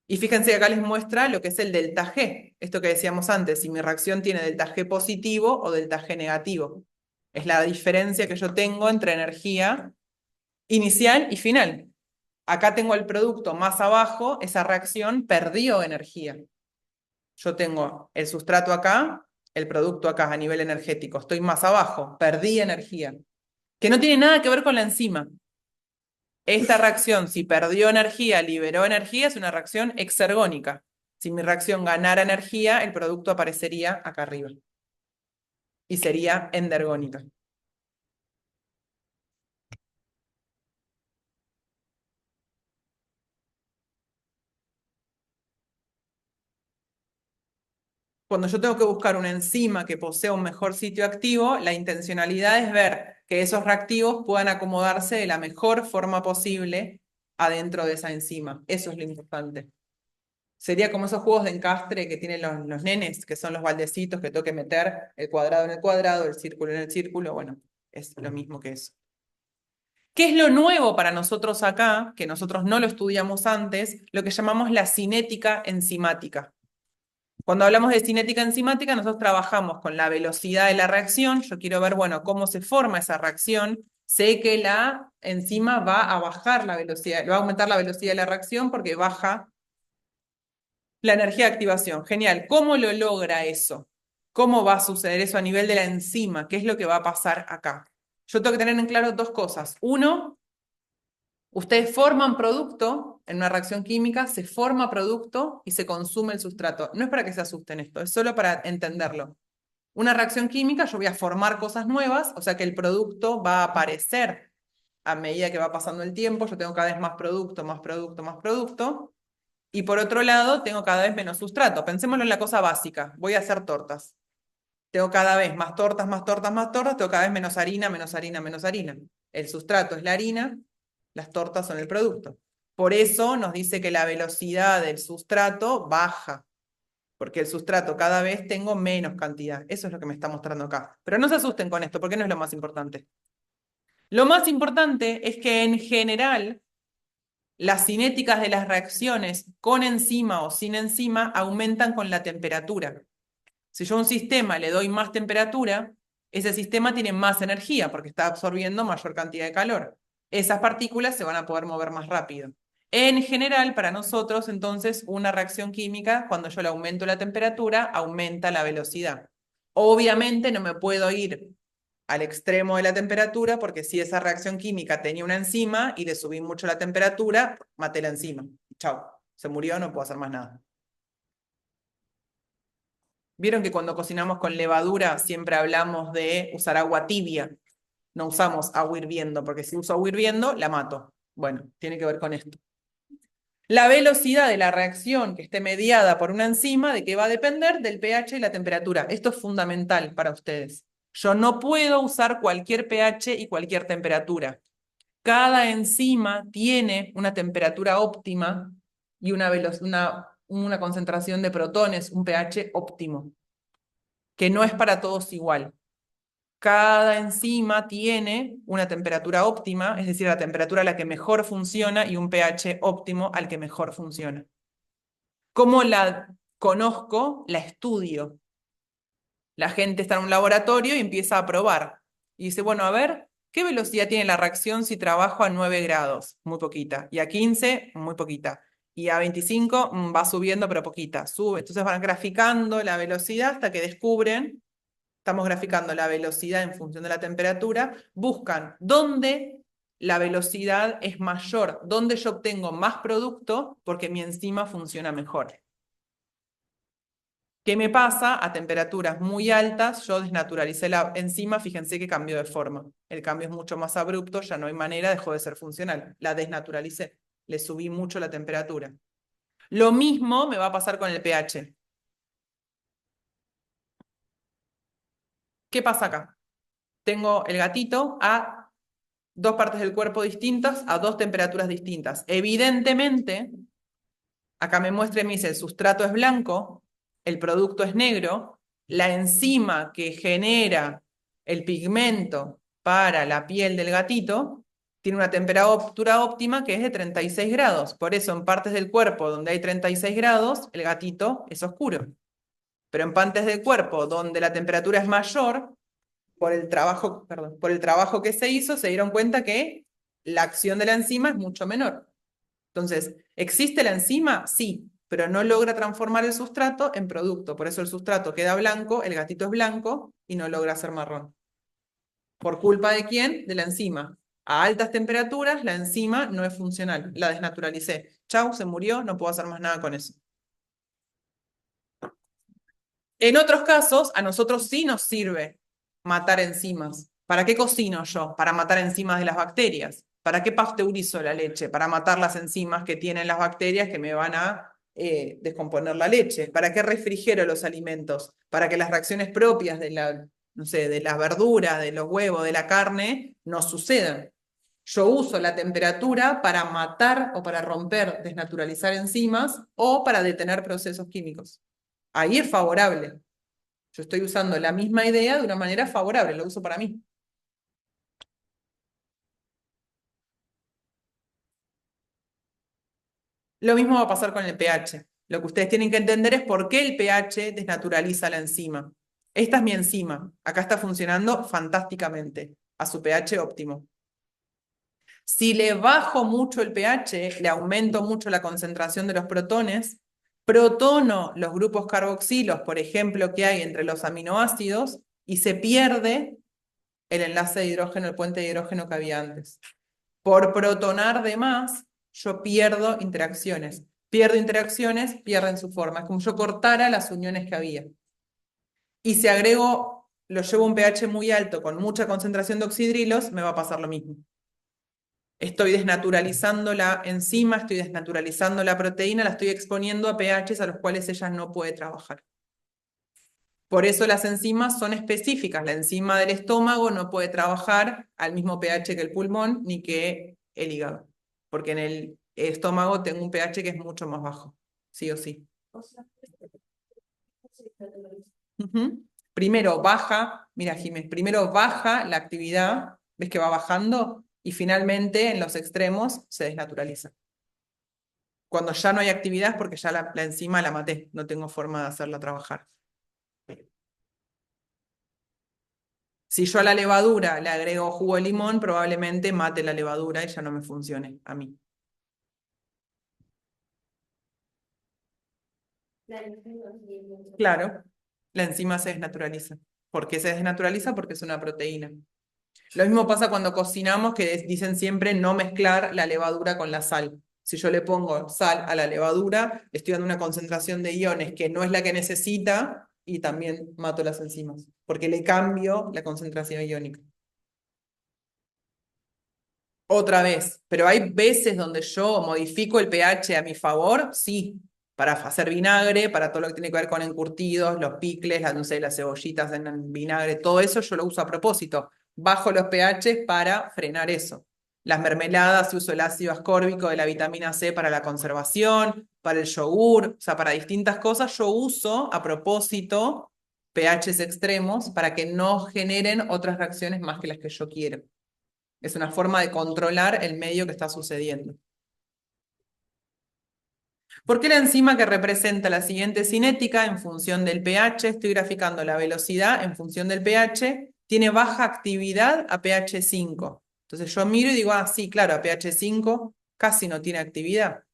Y fíjense que acá les muestra lo que es el delta G. Esto que decíamos antes, si mi reacción tiene delta G positivo o delta G negativo. Es la diferencia que yo tengo entre energía inicial y final. Acá tengo el producto más abajo, esa reacción perdió energía. Yo tengo el sustrato acá, el producto acá a nivel energético. Estoy más abajo, perdí energía. Que no tiene nada que ver con la enzima. Esta reacción, si perdió energía, liberó energía, es una reacción exergónica. Si mi reacción ganara energía, el producto aparecería acá arriba. Y sería endergónica. Cuando yo tengo que buscar una enzima que posea un mejor sitio activo, la intencionalidad es ver que esos reactivos puedan acomodarse de la mejor forma posible adentro de esa enzima. Eso es lo importante. Sería como esos juegos de encastre que tienen los nenes, que son los baldecitos que tengo que meter el cuadrado en el cuadrado, el círculo en el círculo. Bueno, es lo mismo que eso. ¿Qué es lo nuevo para nosotros acá, que nosotros no lo estudiamos antes? Lo que llamamos la cinética enzimática. Cuando hablamos de cinética enzimática, nosotros trabajamos con la velocidad de la reacción. Yo quiero ver, bueno, cómo se forma esa reacción. Sé que la enzima va a bajar la velocidad, va a aumentar la velocidad de la reacción porque baja la energía de activación. Genial. ¿Cómo lo logra eso? ¿Cómo va a suceder eso a nivel de la enzima? ¿Qué es lo que va a pasar acá? Yo tengo que tener en claro dos cosas. Uno, ustedes forman producto en una reacción química, se forma producto y se consume el sustrato. No es para que se asusten esto, es solo para entenderlo. Una reacción química, yo voy a formar cosas nuevas, o sea que el producto va a aparecer a medida que va pasando el tiempo. Yo tengo cada vez más producto, más producto, más producto. Y por otro lado, tengo cada vez menos sustrato. Pensémoslo en la cosa básica. Voy a hacer tortas. Tengo cada vez más tortas, más tortas, más tortas. Tengo cada vez menos harina, menos harina, menos harina. El sustrato es la harina, las tortas son el producto. Por eso nos dice que la velocidad del sustrato baja, porque el sustrato cada vez tengo menos cantidad. Eso es lo que me está mostrando acá. Pero no se asusten con esto, porque no es lo más importante. Lo más importante es que en general las cinéticas de las reacciones con enzima o sin enzima aumentan con la temperatura. Si yo a un sistema le doy más temperatura, ese sistema tiene más energía porque está absorbiendo mayor cantidad de calor. Esas partículas se van a poder mover más rápido. En general, para nosotros, entonces, una reacción química, cuando yo le aumento la temperatura, aumenta la velocidad. Obviamente no me puedo ir al extremo de la temperatura, porque si esa reacción química tenía una enzima y le subí mucho la temperatura, maté la enzima. Chau, se murió, no puedo hacer más nada. Vieron que cuando cocinamos con levadura siempre hablamos de usar agua tibia, no usamos agua hirviendo, porque si uso agua hirviendo, la mato. Bueno, tiene que ver con esto. La velocidad de la reacción que esté mediada por una enzima, ¿de qué va a depender? Del pH y la temperatura. Esto es fundamental para ustedes. Yo no puedo usar cualquier pH y cualquier temperatura. Cada enzima tiene una temperatura óptima y una una concentración de protones, un pH óptimo, que no es para todos igual. Cada enzima tiene una temperatura óptima, es decir, la temperatura a la que mejor funciona y un pH óptimo al que mejor funciona. ¿Cómo la conozco? La estudio. La gente está en un laboratorio y empieza a probar. Y dice, bueno, a ver, ¿qué velocidad tiene la reacción si trabajo a 9 grados? Muy poquita. Y a 15, muy poquita. Y a 25 va subiendo, pero poquita. Sube. Entonces van graficando la velocidad hasta que descubren, estamos graficando la velocidad en función de la temperatura, buscan dónde la velocidad es mayor, dónde yo obtengo más producto porque mi enzima funciona mejor. ¿Qué me pasa? A temperaturas muy altas, yo desnaturalicé la enzima, fíjense que cambió de forma. El cambio es mucho más abrupto, ya no hay manera, dejó de ser funcional. La desnaturalicé, le subí mucho la temperatura. Lo mismo me va a pasar con el pH. ¿Qué pasa acá? Tengo el gatito a dos partes del cuerpo distintas, a dos temperaturas distintas. Evidentemente, acá me muestra y me dice, el sustrato es blanco, el producto es negro, la enzima que genera el pigmento para la piel del gatito tiene una temperatura óptima que es de 36 grados. Por eso en partes del cuerpo donde hay 36 grados, el gatito es oscuro. Pero en partes del cuerpo donde la temperatura es mayor, por el trabajo que se hizo, se dieron cuenta que la acción de la enzima es mucho menor. Entonces, ¿existe la enzima? Sí, pero no logra transformar el sustrato en producto. Por eso el sustrato queda blanco, el gatito es blanco y no logra ser marrón. ¿Por culpa de quién? De la enzima. A altas temperaturas, la enzima no es funcional. La desnaturalicé. Chau, se murió, no puedo hacer más nada con eso. En otros casos, a nosotros sí nos sirve matar enzimas. ¿Para qué cocino yo? Para matar enzimas de las bacterias. ¿Para qué pasteurizo la leche? Para matar las enzimas que tienen las bacterias que me van a descomponer la leche. ¿Para qué refrigero los alimentos? Para que las reacciones propias de no sé, de las verduras, de los huevos, de la carne, no sucedan. Yo uso la temperatura para matar o para romper, desnaturalizar enzimas o para detener procesos químicos. Ahí es favorable. Yo estoy usando la misma idea de una manera favorable, lo uso para mí. Lo mismo va a pasar con el pH. Lo que ustedes tienen que entender es por qué el pH desnaturaliza la enzima. Esta es mi enzima. Acá está funcionando fantásticamente, a su pH óptimo. Si le bajo mucho el pH, le aumento mucho la concentración de los protones, protono los grupos carboxilos, por ejemplo, que hay entre los aminoácidos, y se pierde el enlace de hidrógeno, el puente de hidrógeno que había antes. Por protonar de más, yo pierdo interacciones. Pierdo interacciones, pierden su forma. Es como yo cortara las uniones que había. Y si agrego, lo llevo a un pH muy alto, con mucha concentración de oxidrilos, me va a pasar lo mismo. Estoy desnaturalizando la enzima, estoy desnaturalizando la proteína, la estoy exponiendo a pHs a los cuales ella no puede trabajar. Por eso las enzimas son específicas. La enzima del estómago no puede trabajar al mismo pH que el pulmón ni que el hígado, porque en el estómago tengo un pH que es mucho más bajo, sí o sí. O sea, Primero baja, mira Jiménez, primero baja la actividad, ves que va bajando, y finalmente en los extremos se desnaturaliza. Cuando ya no hay actividad es porque ya la enzima la maté, no tengo forma de hacerla trabajar. Si yo a la levadura le agrego jugo de limón, probablemente mate la levadura y ya no me funcione a mí. Claro, la enzima se desnaturaliza. ¿Por qué se desnaturaliza? Porque es una proteína. Lo mismo pasa cuando cocinamos, que dicen siempre no mezclar la levadura con la sal. Si yo le pongo sal a la levadura, estoy dando una concentración de iones que no es la que necesita y también mato las enzimas, porque le cambio la concentración iónica. Otra vez, pero hay veces donde yo modifico el pH a mi favor, sí, para hacer vinagre, para todo lo que tiene que ver con encurtidos, los picles, no sé, las cebollitas en vinagre, todo eso yo lo uso a propósito. Bajo los pH para frenar eso. Las mermeladas, uso el ácido ascórbico de la vitamina C para la conservación, para el yogur, o sea, para distintas cosas. Yo uso a propósito pHs extremos para que no generen otras reacciones más que las que yo quiero. Es una forma de controlar el medio que está sucediendo. ¿Por qué la enzima que representa la siguiente cinética en función del pH, estoy graficando la velocidad en función del pH, tiene baja actividad a pH 5? Entonces yo miro y digo, ah, sí, claro, a pH 5 casi no tiene actividad.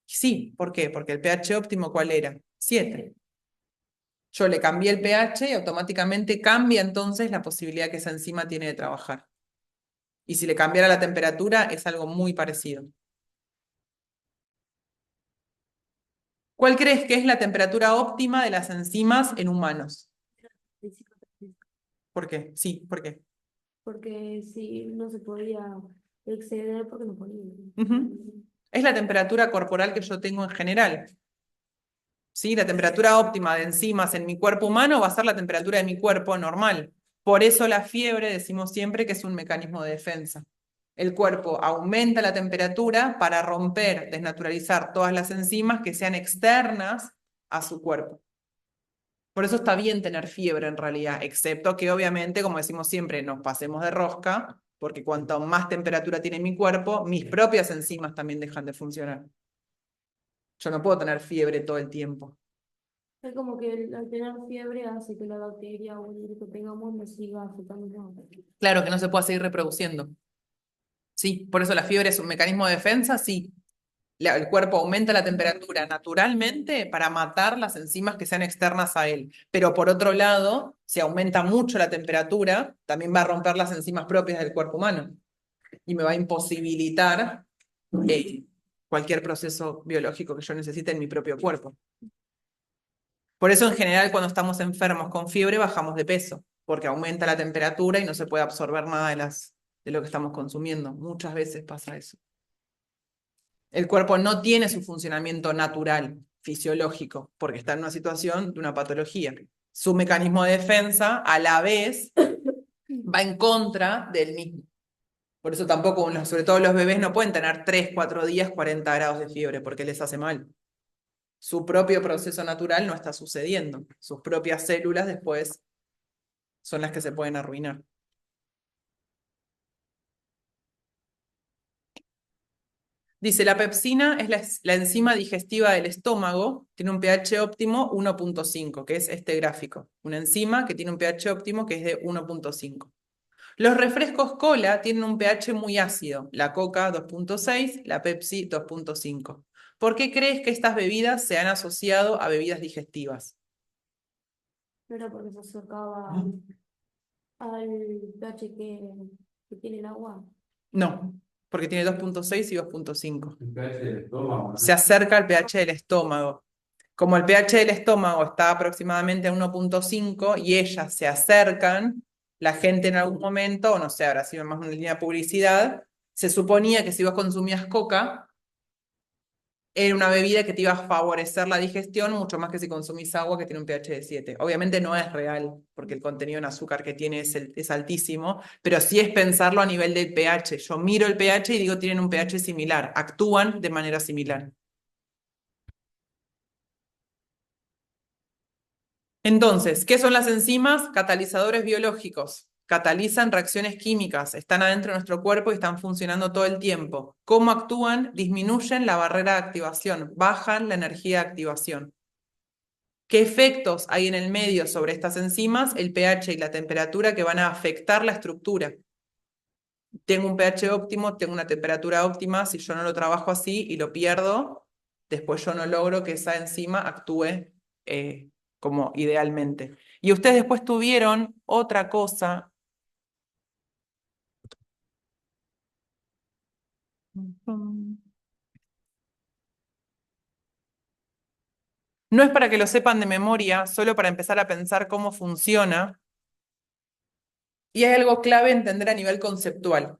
Sí, ¿por qué? Porque el pH óptimo, ¿cuál era? 7. Yo le cambié el pH y automáticamente cambia entonces la posibilidad que esa enzima tiene de trabajar. Y si le cambiara la temperatura, es algo muy parecido. ¿Cuál crees que es la temperatura óptima de las enzimas en humanos? ¿Por qué? Sí, ¿por qué? Porque si no se podía exceder porque no podía. Es la temperatura corporal que yo tengo en general. ¿Sí? La temperatura óptima de enzimas en mi cuerpo humano va a ser la temperatura de mi cuerpo normal. Por eso la fiebre decimos siempre que es un mecanismo de defensa. El cuerpo aumenta la temperatura para romper, desnaturalizar todas las enzimas que sean externas a su cuerpo. Por eso está bien tener fiebre en realidad, excepto que obviamente, como decimos siempre, nos pasemos de rosca, porque cuanto más temperatura tiene mi cuerpo, mis propias enzimas también dejan de funcionar. Yo no puedo tener fiebre todo el tiempo. Es como que al tener fiebre hace que la bacteria o el virus que tengamos nos siga afectando más. Claro que no se puede seguir reproduciendo. Sí, por eso la fiebre es un mecanismo de defensa, sí. El cuerpo aumenta la temperatura naturalmente para matar las enzimas que sean externas a él. Pero por otro lado, si aumenta mucho la temperatura, también va a romper las enzimas propias del cuerpo humano y me va a imposibilitar cualquier proceso biológico que yo necesite en mi propio cuerpo. Por eso, en general, cuando estamos enfermos con fiebre, bajamos de peso, porque aumenta la temperatura y no se puede absorber nada de lo que estamos consumiendo. Muchas veces pasa eso. El cuerpo no tiene su funcionamiento natural, fisiológico, porque está en una situación de una patología. Su mecanismo de defensa, a la vez, va en contra del mismo. Por eso tampoco, sobre todo los bebés, no pueden tener 3, 4 días 40 grados de fiebre, porque les hace mal. Su propio proceso natural no está sucediendo. Sus propias células después son las que se pueden arruinar. Dice, la pepsina es la enzima digestiva del estómago, tiene un pH óptimo 1.5, que es este gráfico. Una enzima que tiene un pH óptimo que es de 1.5. Los refrescos cola tienen un pH muy ácido, la Coca 2.6, la Pepsi 2.5. ¿Por qué crees que estas bebidas se han asociado a bebidas digestivas? No era porque se acercaba al pH que tiene el agua. No, porque tiene 2.6 y 2.5. El pH del estómago, ¿no? Se acerca al pH del estómago. Como el pH del estómago está aproximadamente a 1.5 y ellas se acercan, la gente en algún momento, o no sé, habrá sido más una línea de publicidad, se suponía que si vos consumías coca, era una bebida que te iba a favorecer la digestión mucho más que si consumís agua que tiene un pH de 7. Obviamente no es real, porque el contenido en azúcar que tiene es altísimo, pero sí es pensarlo a nivel del pH. Yo miro el pH y digo, tienen un pH similar, actúan de manera similar. Entonces, ¿qué son las enzimas? Catalizadores biológicos. Catalizan reacciones químicas, están adentro de nuestro cuerpo y están funcionando todo el tiempo. ¿Cómo actúan? Disminuyen la barrera de activación, bajan la energía de activación. ¿Qué efectos hay en el medio sobre estas enzimas? El pH y la temperatura que van a afectar la estructura. Tengo un pH óptimo, tengo una temperatura óptima, si yo no lo trabajo así y lo pierdo, después yo no logro que esa enzima actúe como idealmente. Y ustedes después tuvieron otra cosa. No es para que lo sepan de memoria, solo para empezar a pensar cómo funciona. Y hay algo clave entender a nivel conceptual.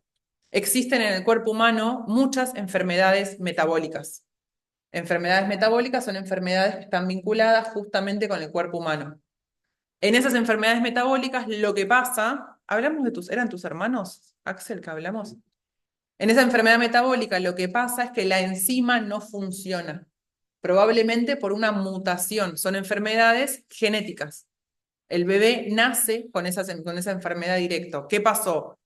Existen en el cuerpo humano muchas enfermedades metabólicas. Enfermedades metabólicas son enfermedades que están vinculadas justamente con el cuerpo humano. En esas enfermedades metabólicas lo que pasa, hablamos de eran tus hermanos, Axel, que hablamos. En esa enfermedad metabólica lo que pasa es que la enzima no funciona, probablemente por una mutación. Son enfermedades genéticas. El bebé nace con esa enfermedad directo. ¿Qué pasó?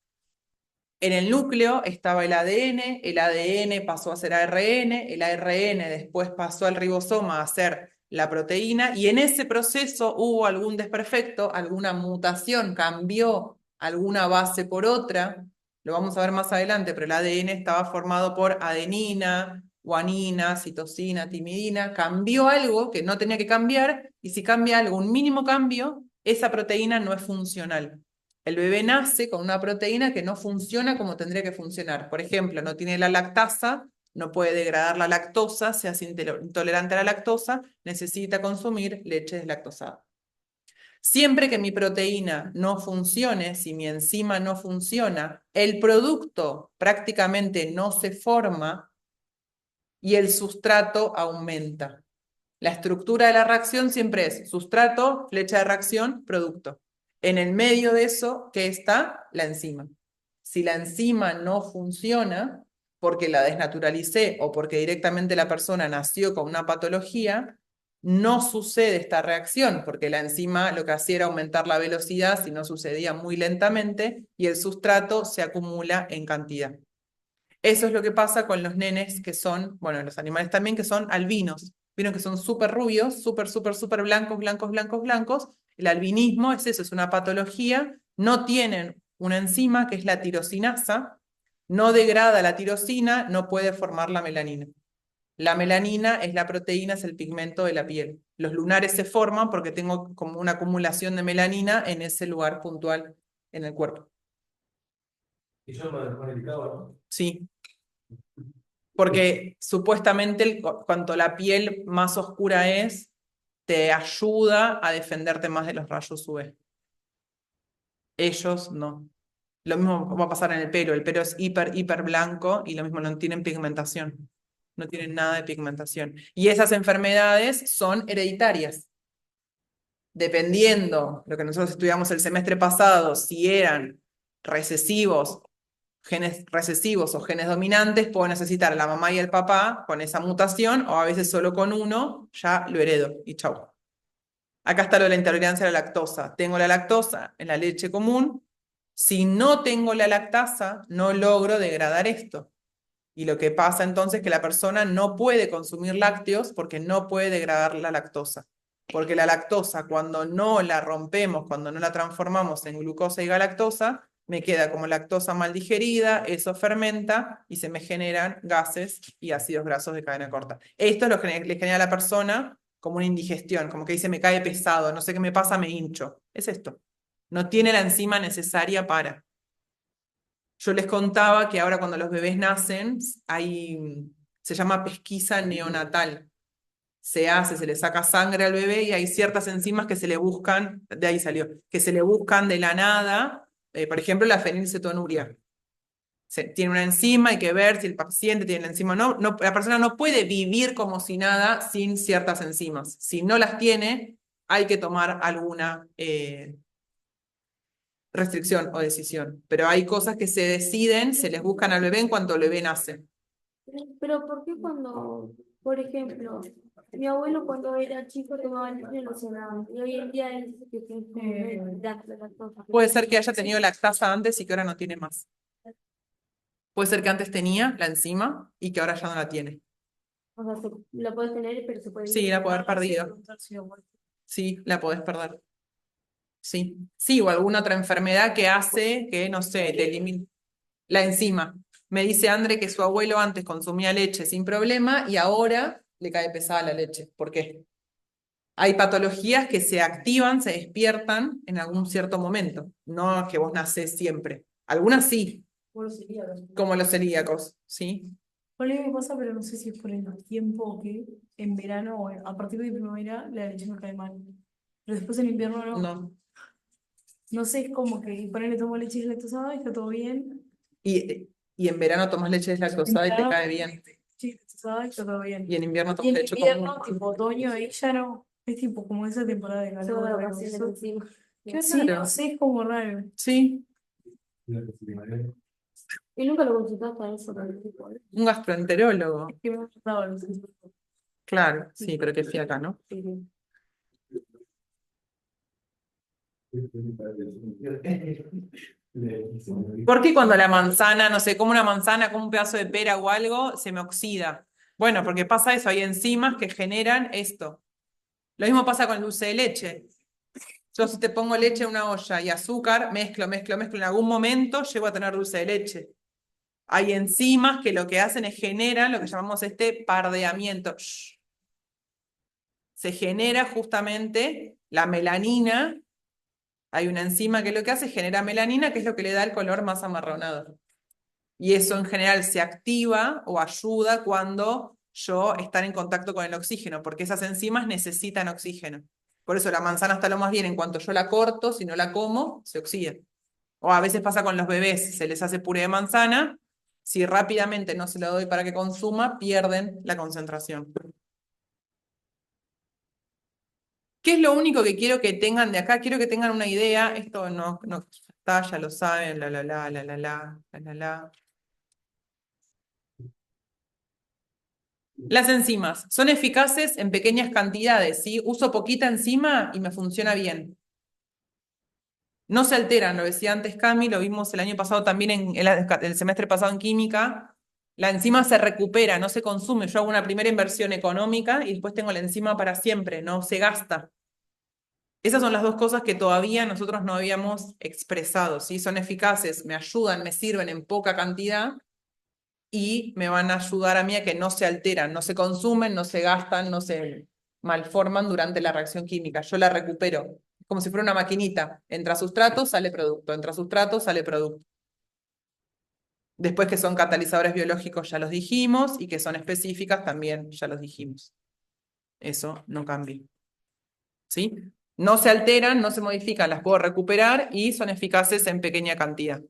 En el núcleo estaba el ADN pasó a ser ARN, el ARN después pasó al ribosoma a ser la proteína, y en ese proceso hubo algún desperfecto, alguna mutación, cambió alguna base por otra, lo vamos a ver más adelante, pero el ADN estaba formado por adenina, guanina, citosina, timidina, cambió algo que no tenía que cambiar, y si cambia algo, un mínimo cambio, esa proteína no es funcional. El bebé nace con una proteína que no funciona como tendría que funcionar. Por ejemplo, no tiene la lactasa, no puede degradar la lactosa, se hace intolerante a la lactosa, necesita consumir leche deslactosada. Siempre que mi proteína no funcione, si mi enzima no funciona, el producto prácticamente no se forma y el sustrato aumenta. La estructura de la reacción siempre es sustrato, flecha de reacción, producto. En el medio de eso, ¿qué está? La enzima. Si la enzima no funciona, porque la desnaturalicé o porque directamente la persona nació con una patología, no sucede esta reacción, porque la enzima lo que hacía era aumentar la velocidad, si no sucedía muy lentamente, y el sustrato se acumula en cantidad. Eso es lo que pasa con los nenes que son, bueno, los animales también, que son albinos. Vieron que son súper rubios, súper blancos, blancos, blancos, blancos. El albinismo es eso, es una patología. No tienen una enzima que es la tirosinasa, no degrada la tirosina, no puede formar la melanina. La melanina es la proteína, es el pigmento de la piel. Los lunares se forman porque tengo como una acumulación de melanina en ese lugar puntual en el cuerpo. Y yo más delicado, ¿no? Sí. Porque supuestamente cuanto la piel más oscura es, te ayuda a defenderte más de los rayos UV. Ellos no. Lo mismo va a pasar en el pelo es hiper blanco y lo mismo no tienen pigmentación. No tienen nada de pigmentación. Y esas enfermedades son hereditarias. Dependiendo lo que nosotros estudiamos el semestre pasado, si eran recesivos, genes recesivos o genes dominantes, puedo necesitar a la mamá y el papá con esa mutación, o a veces solo con uno, ya lo heredo y chau. Acá está lo de la intolerancia a la lactosa. Tengo la lactosa en la leche común. Si no tengo la lactasa, no logro degradar esto. Y lo que pasa entonces es que la persona no puede consumir lácteos porque no puede degradar la lactosa. Porque la lactosa, cuando no la rompemos, cuando no la transformamos en glucosa y galactosa, me queda como lactosa mal digerida, eso fermenta y se me generan gases y ácidos grasos de cadena corta. Esto es lo que le genera a la persona como una indigestión, como que dice me cae pesado, no sé qué me pasa, me hincho. Es esto. No tiene la enzima necesaria para. Yo les contaba que ahora cuando los bebés nacen, se llama pesquisa neonatal. Se le saca sangre al bebé y hay ciertas enzimas que se le buscan, de ahí salió, que se le buscan de la nada, por ejemplo la fenilcetonuria. Tiene una enzima, hay que ver si el paciente tiene la enzima o no. La persona no puede vivir como si nada sin ciertas enzimas. Si no las tiene, hay que tomar alguna restricción o decisión. Pero hay cosas que se deciden, se les buscan al bebé en cuanto el bebé nace. Pero ¿por qué cuando, por ejemplo, mi abuelo cuando era chico tomaba leche locionada y hoy en día él dice que tiene lactosa? Puede ser que haya tenido lactasa antes y que ahora no tiene más. Puede ser que antes tenía la enzima y que ahora ya no la tiene. O sea, la puedes tener, pero se puede Sí, la puede haber perdido. Sí, la podés perder. Sí. Sí, o alguna otra enfermedad que hace que, no sé, te elimine la enzima. Me dice André que su abuelo antes consumía leche sin problema y ahora le cae pesada la leche. ¿Por qué? Hay patologías que se activan, se despiertan en algún cierto momento. No que vos nacés siempre. Algunas sí, como los celíacos, ¿sí? Por ahí me pasa, pero no sé si es por el tiempo que en verano o a partir de primavera la leche me cae mal. Pero después en invierno no. No. No sé, es como que ponerle tomo leche deslactosada y está todo bien. Y en verano tomas leche En deslactosada y te verano, cae bien. leche deslactosada y está todo bien. Y en invierno Y tomas en leche invierno, común. tipo otoño, ahí ya no. Es tipo como esa temporada de Solo calor. la pero vacaciones eso- encima. Sí, no sé, es como raro. Sí, Y nunca lo consultaste a eso tampoco, ¿eh? Un gastroenterólogo. Que me ha gustado los Claro, sí, pero qué fiaca, ¿no? ¿Por qué cuando la manzana, no sé, como una manzana, como un pedazo de pera o algo, se me oxida? Bueno, porque pasa eso, hay enzimas que generan esto. Lo mismo pasa con el dulce de leche. Yo si te pongo leche en una olla y azúcar, mezclo, en algún momento llego a tener dulce de leche. Hay enzimas que lo que hacen es generan lo que llamamos este pardeamiento. Se genera justamente la melanina. Hay una enzima que lo que hace es genera melanina, que es lo que le da el color más amarronado. Y eso en general se activa o ayuda cuando yo estar en contacto con el oxígeno, porque esas enzimas necesitan oxígeno. Por eso la manzana está lo más bien, en cuanto yo la corto, si no la como, se oxida. O a veces pasa con los bebés, se les hace puré de manzana, si rápidamente no se lo doy para que consuma, pierden la concentración. ¿Qué es lo único que quiero que tengan de acá? Quiero que tengan una idea, esto no está, ya lo saben, la. Las enzimas son eficaces en pequeñas cantidades, ¿sí? Uso poquita enzima y me funciona bien. No se alteran, lo decía antes Cami, lo vimos el año pasado también, el semestre pasado en química. La enzima se recupera, no se consume. Yo hago una primera inversión económica y después tengo la enzima para siempre, no se gasta. Esas son las dos cosas que todavía nosotros no habíamos expresado, ¿sí? Son eficaces, me ayudan, me sirven en poca cantidad y me van a ayudar a mí a que no se alteran, no se consumen, no se gastan, no se malforman durante la reacción química. Yo la recupero, como si fuera una maquinita. Entra sustrato, sale producto, entra sustrato, sale producto. Después que son catalizadores biológicos ya los dijimos y que son específicas también ya los dijimos. Eso no cambia. ¿Sí? No se alteran, no se modifican, las puedo recuperar y son eficaces en pequeña cantidad.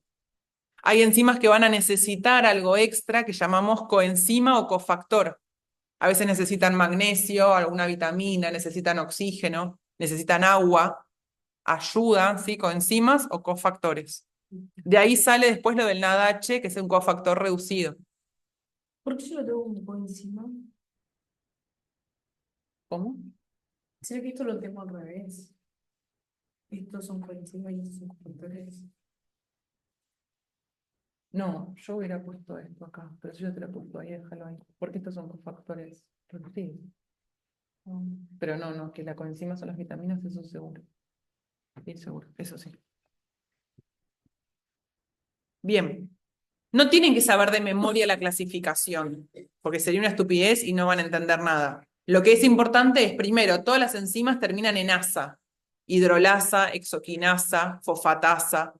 Hay enzimas que van a necesitar algo extra que llamamos coenzima o cofactor. A veces necesitan magnesio, alguna vitamina, necesitan oxígeno, necesitan agua, ayuda, ¿sí? Coenzimas o cofactores. De ahí sale después lo del NADH, que es un cofactor reducido. ¿Por qué yo lo tengo un poco encima? ¿Cómo? ¿Será que esto lo tengo al revés? Estos son coenzimas y estos son cofactores. No, yo hubiera puesto esto acá, pero si yo te lo he puesto ahí, déjalo ahí. Porque estos son cofactores reducidos. Pero no, que la coenzima son las vitaminas, eso seguro. Sí, seguro, eso sí. Bien. No tienen que saber de memoria la clasificación, porque sería una estupidez y no van a entender nada. Lo que es importante es, primero, todas las enzimas terminan en asa. Hidrolasa, exoquinasa, fosfatasa,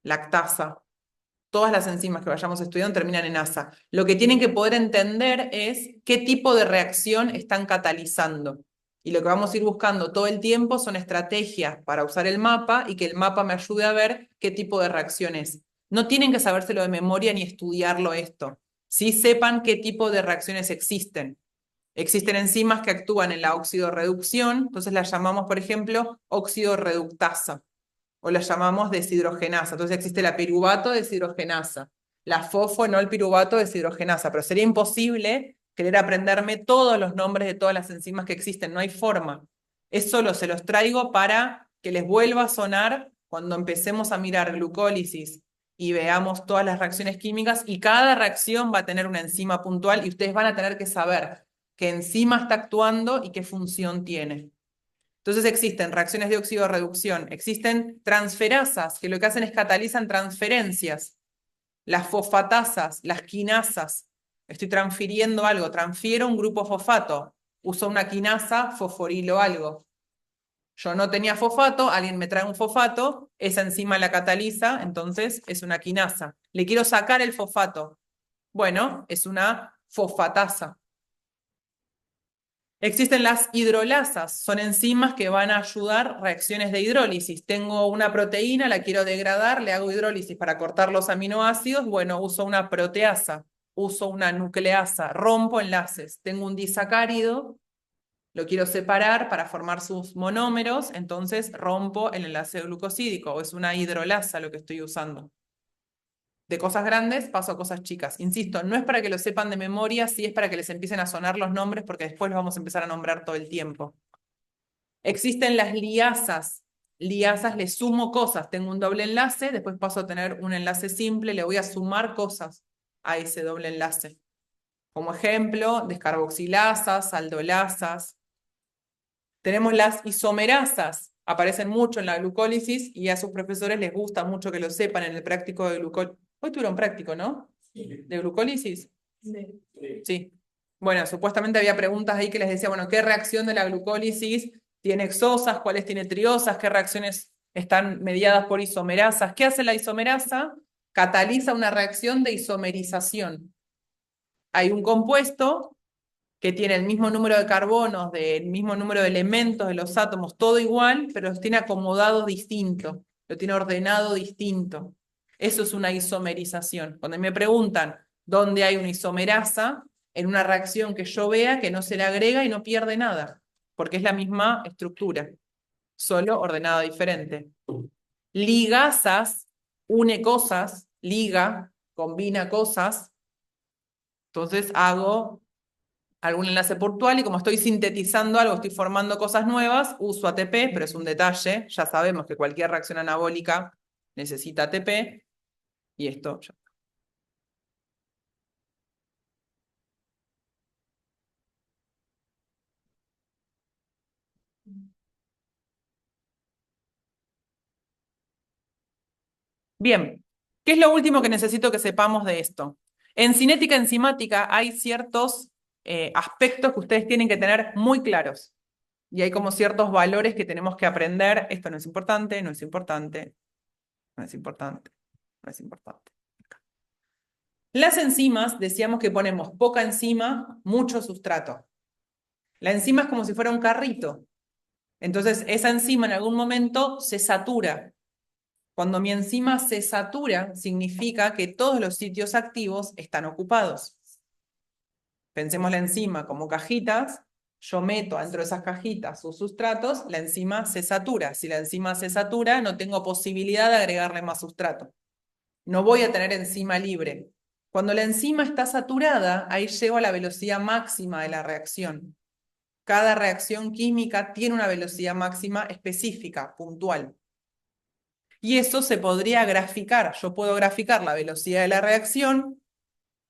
lactasa. Todas las enzimas que vayamos estudiando terminan en asa. Lo que tienen que poder entender es qué tipo de reacción están catalizando. Y lo que vamos a ir buscando todo el tiempo son estrategias para usar el mapa y que el mapa me ayude a ver qué tipo de reacción es. No tienen que sabérselo de memoria ni estudiarlo esto. Sí sepan qué tipo de reacciones existen. Existen enzimas que actúan en la oxidorreducción, entonces las llamamos, por ejemplo, oxidorreductasa o la llamamos deshidrogenasa. Entonces existe la piruvato deshidrogenasa, la fosfonol piruvato deshidrogenasa, pero sería imposible querer aprenderme todos los nombres de todas las enzimas que existen, no hay forma. Es solo se los traigo para que les vuelva a sonar cuando empecemos a mirar glucólisis y veamos todas las reacciones químicas y cada reacción va a tener una enzima puntual y ustedes van a tener que saber qué enzima está actuando y qué función tiene. Entonces existen reacciones de oxidorreducción, existen transferasas, que lo que hacen es catalizan transferencias. Las fosfatasas, las quinasas. Estoy transfiriendo algo, transfiero un grupo fosfato. Uso una quinasa, fosforilo algo. Yo no tenía fosfato, alguien me trae un fosfato, esa enzima la cataliza, entonces es una quinasa. Le quiero sacar el fosfato. Bueno, es una fosfatasa. Existen las hidrolasas, son enzimas que van a ayudar reacciones de hidrólisis. Tengo una proteína, la quiero degradar, le hago hidrólisis para cortar los aminoácidos, bueno, uso una proteasa, uso una nucleasa, rompo enlaces. Tengo un disacárido, lo quiero separar para formar sus monómeros, entonces rompo el enlace glucosídico, o es una hidrolasa lo que estoy usando. De cosas grandes paso a cosas chicas. Insisto, no es para que lo sepan de memoria, sí es para que les empiecen a sonar los nombres, porque después los vamos a empezar a nombrar todo el tiempo. Existen las liasas. Liasas, le sumo cosas. Tengo un doble enlace, después paso a tener un enlace simple, le voy a sumar cosas a ese doble enlace. Como ejemplo, descarboxilasas, aldolasas. Tenemos las isomerasas. Aparecen mucho en la glucólisis y a sus profesores les gusta mucho que lo sepan en el práctico de glucólisis. Hoy tuvieron práctico, ¿no? ¿De glucólisis? Sí. Sí. Bueno, supuestamente había preguntas ahí que les decía, bueno, ¿qué reacción de la glucólisis tiene exosas? ¿Cuáles tiene triosas? ¿Qué reacciones están mediadas por isomerasas? ¿Qué hace la isomerasa? Cataliza una reacción de isomerización. Hay un compuesto que tiene el mismo número de carbonos, el mismo número de elementos de los átomos, todo igual, pero los tiene acomodados distinto, lo tiene ordenado distinto. Eso es una isomerización. Cuando me preguntan dónde hay una isomerasa, en una reacción que yo vea que no se le agrega y no pierde nada, porque es la misma estructura, solo ordenada diferente. Ligasas, une cosas, liga, combina cosas. Entonces hago algún enlace puntual y como estoy sintetizando algo, estoy formando cosas nuevas, uso ATP, pero es un detalle, ya sabemos que cualquier reacción anabólica necesita ATP y esto ya. Bien, ¿qué es lo último que necesito que sepamos de esto? En cinética enzimática hay ciertos aspectos que ustedes tienen que tener muy claros. Y hay como ciertos valores que tenemos que aprender. Esto no es importante, no es importante, no es importante, no es importante. Las enzimas, decíamos que ponemos poca enzima, mucho sustrato. La enzima es como si fuera un carrito. Entonces, esa enzima en algún momento se satura. Cuando mi enzima se satura, significa que todos los sitios activos están ocupados. Pensemos la enzima como cajitas. Yo meto dentro de esas cajitas sus sustratos, la enzima se satura. Si la enzima se satura, no tengo posibilidad de agregarle más sustrato. No voy a tener enzima libre. Cuando la enzima está saturada, ahí llego a la velocidad máxima de la reacción. Cada reacción química tiene una velocidad máxima específica, puntual. Y eso se podría graficar. Yo puedo graficar la velocidad de la reacción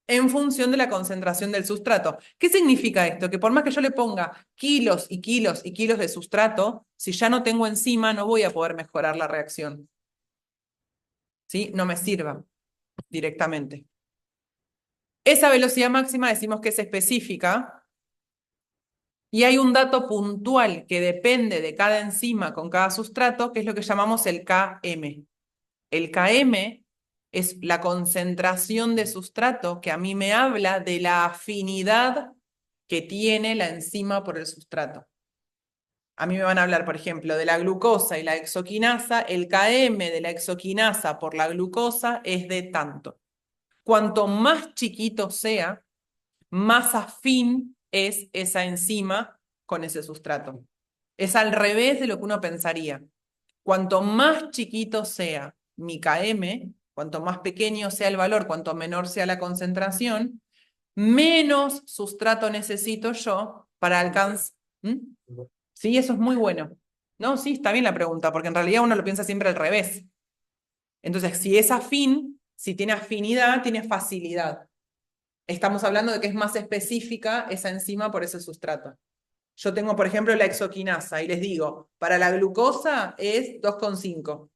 en función de la concentración del sustrato. ¿Qué significa esto? Que por más que yo le ponga kilos y kilos y kilos de sustrato, si ya no tengo enzima, no voy a poder mejorar la reacción. ¿Sí? No me sirva directamente. Esa velocidad máxima decimos que es específica y hay un dato puntual que depende de cada enzima con cada sustrato, que es lo que llamamos el Km. El Km es la concentración de sustrato que a mí me habla de la afinidad que tiene la enzima por el sustrato. A mí me van a hablar, por ejemplo, de la glucosa y la hexoquinasa. El Km de la hexoquinasa por la glucosa es de tanto. Cuanto más chiquito sea, más afín es esa enzima con ese sustrato. Es al revés de lo que uno pensaría. Cuanto más chiquito sea mi Km, cuanto más pequeño sea el valor, cuanto menor sea la concentración, menos sustrato necesito yo para alcanzar. ¿Mm? Sí, eso es muy bueno. No, sí, está bien la pregunta, porque en realidad uno lo piensa siempre al revés. Entonces, si es afín, si tiene afinidad, tiene facilidad. Estamos hablando de que es más específica esa enzima por ese sustrato. Yo tengo, por ejemplo, la hexoquinasa y les digo, para la glucosa es 2,5,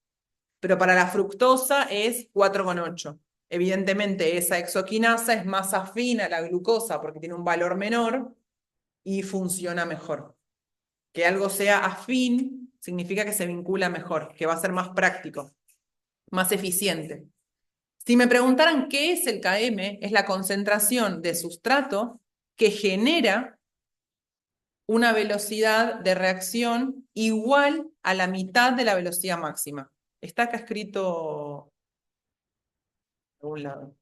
pero para la fructosa es 4,8. Evidentemente, esa hexoquinasa es más afín a la glucosa porque tiene un valor menor y funciona mejor. Que algo sea afín significa que se vincula mejor, que va a ser más práctico, más eficiente. Si me preguntaran qué es el Km, es la concentración de sustrato que genera una velocidad de reacción igual a la mitad de la velocidad máxima. Está acá escrito a algún lado.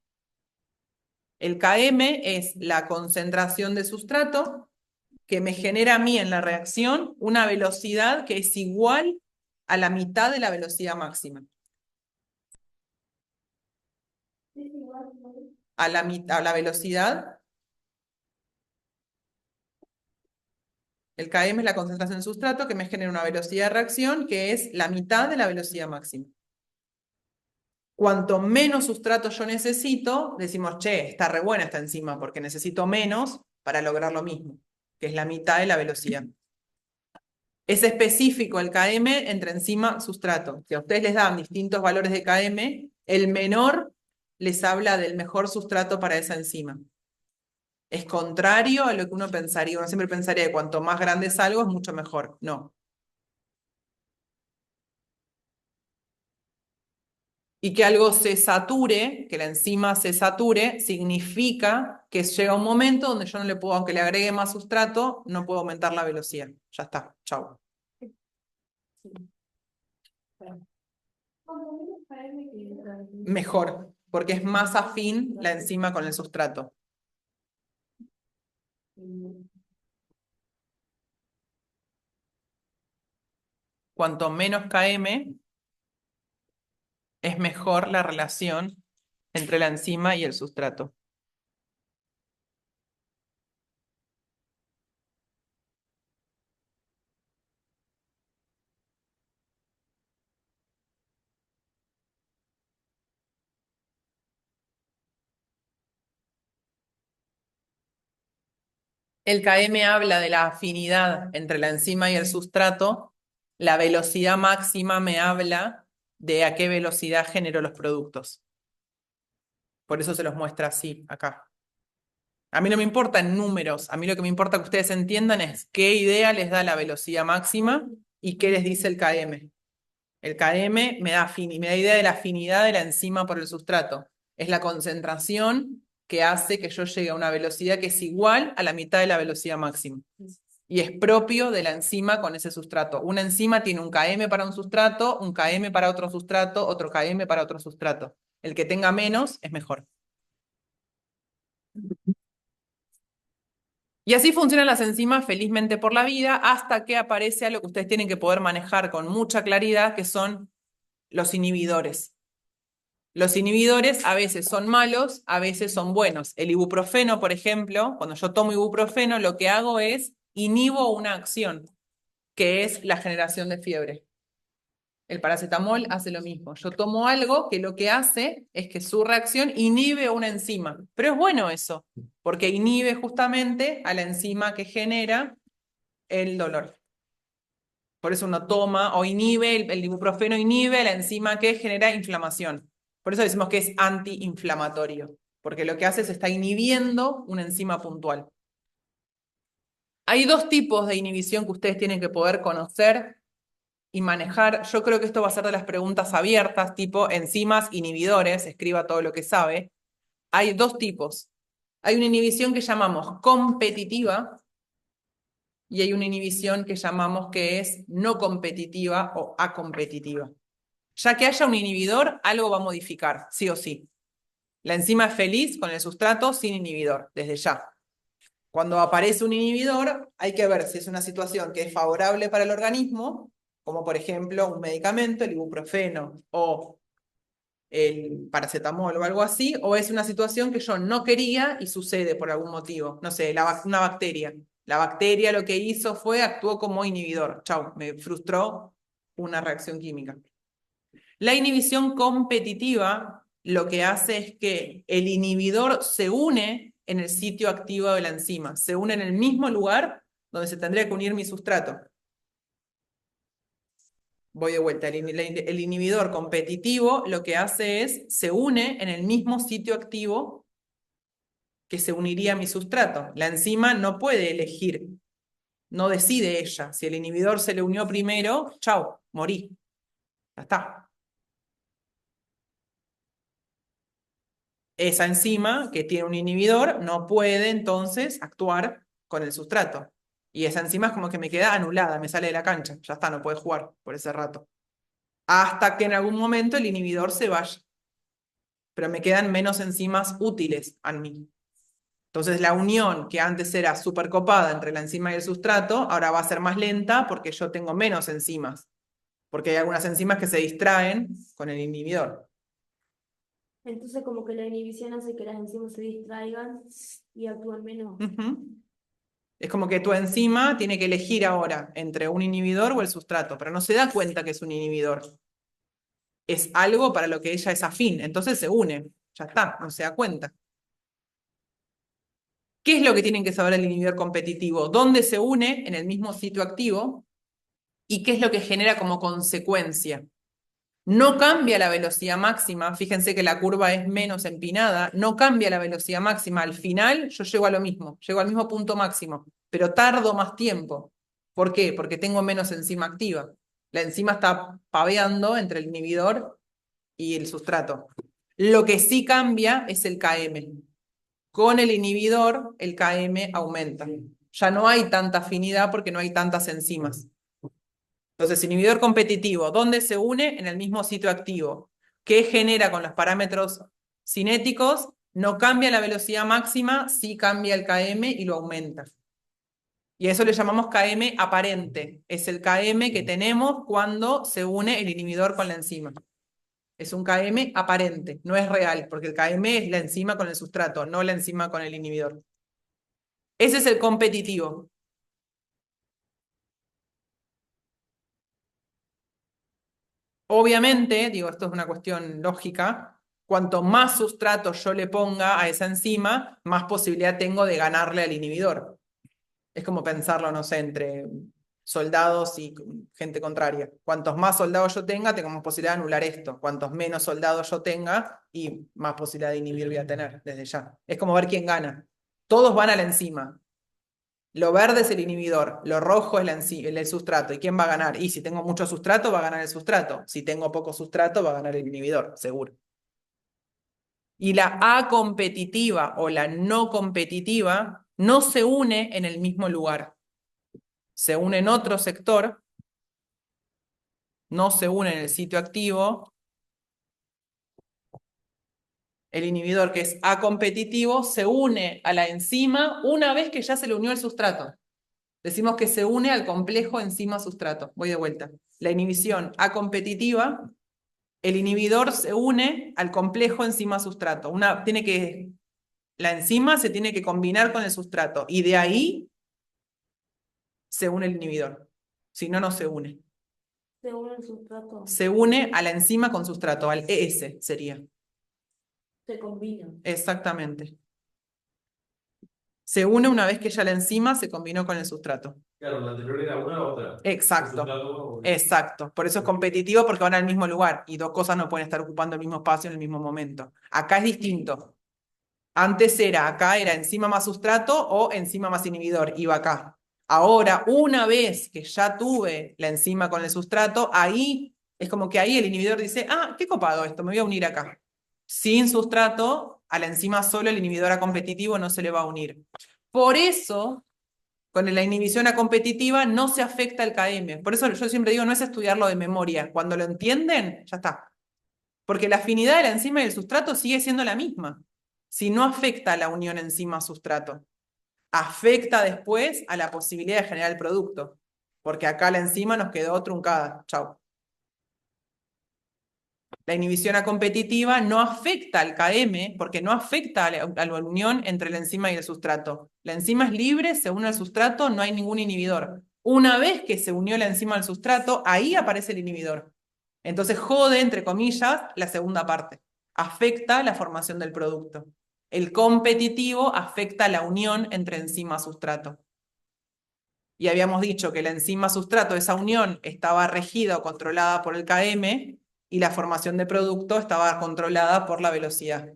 El Km es la concentración de sustrato que me genera a mí en la reacción una velocidad que es igual a la mitad de la velocidad máxima. a la velocidad. El Km es la concentración en sustrato que me genera una velocidad de reacción que es la mitad de la velocidad máxima. Cuanto menos sustrato yo necesito, decimos, che, está re buena esta enzima porque necesito menos para lograr lo mismo, que es la mitad de la velocidad. Es específico el Km entre enzima y sustrato. Si a ustedes les dan distintos valores de Km, el menor les habla del mejor sustrato para esa enzima. Es contrario a lo que uno pensaría. Uno siempre pensaría que cuanto más grande es algo, es mucho mejor. No. Y que algo se sature, que la enzima se sature, significa que llega un momento donde yo no le puedo, aunque le agregue más sustrato, no puedo aumentar la velocidad. Ya está. Chau. Mejor, porque es más afín la enzima con el sustrato. Cuanto menos Km, es mejor la relación entre la enzima y el sustrato. El Km habla de la afinidad entre la enzima y el sustrato. La velocidad máxima me habla de a qué velocidad genero los productos. Por eso se los muestra así acá. A mí no me importan números, a mí lo que me importa que ustedes entiendan es qué idea les da la velocidad máxima y qué les dice el Km. El Km me da idea de la afinidad de la enzima por el sustrato. Es la concentración que hace que yo llegue a una velocidad que es igual a la mitad de la velocidad máxima. Y es propio de la enzima con ese sustrato. Una enzima tiene un Km para un sustrato, un Km para otro sustrato, otro Km para otro sustrato. El que tenga menos es mejor. Y así funcionan las enzimas felizmente por la vida hasta que aparece algo que ustedes tienen que poder manejar con mucha claridad, que son los inhibidores. Los inhibidores a veces son malos, a veces son buenos. El ibuprofeno, por ejemplo, cuando yo tomo ibuprofeno, lo que hago es inhibo una acción, que es la generación de fiebre. El paracetamol hace lo mismo. Yo tomo algo que lo que hace es que su reacción inhibe una enzima. Pero es bueno eso, porque inhibe justamente a la enzima que genera el dolor. Por eso uno toma o inhibe, el ibuprofeno inhibe la enzima que genera inflamación. Por eso decimos que es antiinflamatorio, porque lo que hace es está inhibiendo una enzima puntual. Hay dos tipos de inhibición que ustedes tienen que poder conocer y manejar. Yo creo que esto va a ser de las preguntas abiertas, tipo enzimas inhibidores, escriba todo lo que sabe. Hay dos tipos. Hay una inhibición que llamamos competitiva y hay una inhibición que llamamos que es no competitiva o acompetitiva. Ya que haya un inhibidor, algo va a modificar, sí o sí. La enzima es feliz con el sustrato sin inhibidor, desde ya. Cuando aparece un inhibidor, hay que ver si es una situación que es favorable para el organismo, como por ejemplo un medicamento, el ibuprofeno o el paracetamol o algo así, o es una situación que yo no quería y sucede por algún motivo. No sé, una bacteria. La bacteria lo que hizo fue actuó como inhibidor. Chau, me frustró una reacción química. La inhibición competitiva lo que hace es que el inhibidor se une en el sitio activo de la enzima, se une en el mismo lugar donde se tendría que unir mi sustrato. Voy de vuelta, el inhibidor competitivo lo que hace es, se une en el mismo sitio activo que se uniría a mi sustrato. La enzima no puede elegir, no decide ella. Si el inhibidor se le unió primero, chau, morí. Ya está. Esa enzima que tiene un inhibidor no puede entonces actuar con el sustrato. Y esa enzima es como que me queda anulada, me sale de la cancha. Ya está, no puede jugar por ese rato. Hasta que en algún momento el inhibidor se vaya. Pero me quedan menos enzimas útiles a mí. Entonces la unión que antes era súper copada entre la enzima y el sustrato, ahora va a ser más lenta porque yo tengo menos enzimas. Porque hay algunas enzimas que se distraen con el inhibidor. Entonces como que la inhibición hace que las enzimas se distraigan y actúan menos. Ujú. Es como que tu enzima tiene que elegir ahora entre un inhibidor o el sustrato, pero no se da cuenta que es un inhibidor. Es algo para lo que ella es afín, entonces se une. Ya está, no se da cuenta. ¿Qué es lo que tienen que saber el inhibidor competitivo? ¿Dónde se une en el mismo sitio activo? ¿Y qué es lo que genera como consecuencia? No cambia la velocidad máxima, fíjense que la curva es menos empinada, no cambia la velocidad máxima. Al final yo llego a lo mismo, llego al mismo punto máximo, pero tardo más tiempo. ¿Por qué? Porque tengo menos enzima activa. La enzima está paveando entre el inhibidor y el sustrato. Lo que sí cambia es el Km. Con el inhibidor, el Km aumenta. Ya no hay tanta afinidad porque no hay tantas enzimas. Entonces, inhibidor competitivo, ¿dónde se une? En el mismo sitio activo. ¿Qué genera con los parámetros cinéticos? No cambia la velocidad máxima, sí cambia el Km y lo aumenta. Y a eso le llamamos Km aparente. Es el Km que tenemos cuando se une el inhibidor con la enzima. Es un Km aparente, no es real, porque el Km es la enzima con el sustrato, no la enzima con el inhibidor. Ese es el competitivo. Obviamente, digo, esto es una cuestión lógica, cuanto más sustrato yo le ponga a esa enzima, más posibilidad tengo de ganarle al inhibidor. Es como pensarlo, no sé, entre soldados y gente contraria. Cuantos más soldados yo tenga, tengo más posibilidad de anular esto. Cuantos menos soldados yo tenga, y más posibilidad de inhibir voy a tener desde ya. Es como ver quién gana. Todos van a la enzima. Lo verde es el inhibidor, lo rojo es el sustrato. ¿Y quién va a ganar? Y si tengo mucho sustrato, va a ganar el sustrato. Si tengo poco sustrato, va a ganar el inhibidor, seguro. Y la A competitiva o la no competitiva no se une en el mismo lugar. Se une en otro sector, no se une en el sitio activo. El inhibidor, que es A competitivo, se une a la enzima una vez que ya se le unió el sustrato. Decimos que se une al complejo enzima-sustrato. Voy de vuelta. La inhibición A competitiva, el inhibidor se une al complejo enzima-sustrato. La enzima se tiene que combinar con el sustrato y de ahí se une el inhibidor. Si no, no se une. Según el sustrato, Se une a la enzima con sustrato, al ES sería. se combinan. Exactamente. Se une una vez que ya la enzima se combinó con el sustrato. Claro, la anterior era una u otra. Exacto. Resultado- Exacto. Por eso es competitivo porque van al mismo lugar y dos cosas no pueden estar ocupando el mismo espacio en el mismo momento. Acá es distinto. Antes acá era enzima más sustrato o enzima más inhibidor, iba acá. Ahora, una vez que ya tuve la enzima con el sustrato, ahí es como que ahí el inhibidor dice, ah, qué copado esto, me voy a unir acá. Sin sustrato, a la enzima solo el inhibidor a competitivo no se le va a unir. Por eso, con la inhibición a competitiva no se afecta el Km. Por eso yo siempre digo, no es estudiarlo de memoria. Cuando lo entienden, ya está. Porque la afinidad de la enzima y el sustrato sigue siendo la misma. Si no afecta a la unión enzima-sustrato, afecta después a la posibilidad de generar el producto. Porque acá la enzima nos quedó truncada. Chau. La inhibición a competitiva no afecta al Km porque no afecta a la unión entre la enzima y el sustrato. La enzima es libre, se une al sustrato, no hay ningún inhibidor. Una vez que se unió la enzima al sustrato, ahí aparece el inhibidor. Entonces jode, entre comillas, la segunda parte. Afecta la formación del producto. El competitivo afecta la unión entre enzima-sustrato. Y habíamos dicho que la enzima-sustrato, esa unión, estaba regida o controlada por el Km y la formación de producto estaba controlada por la velocidad.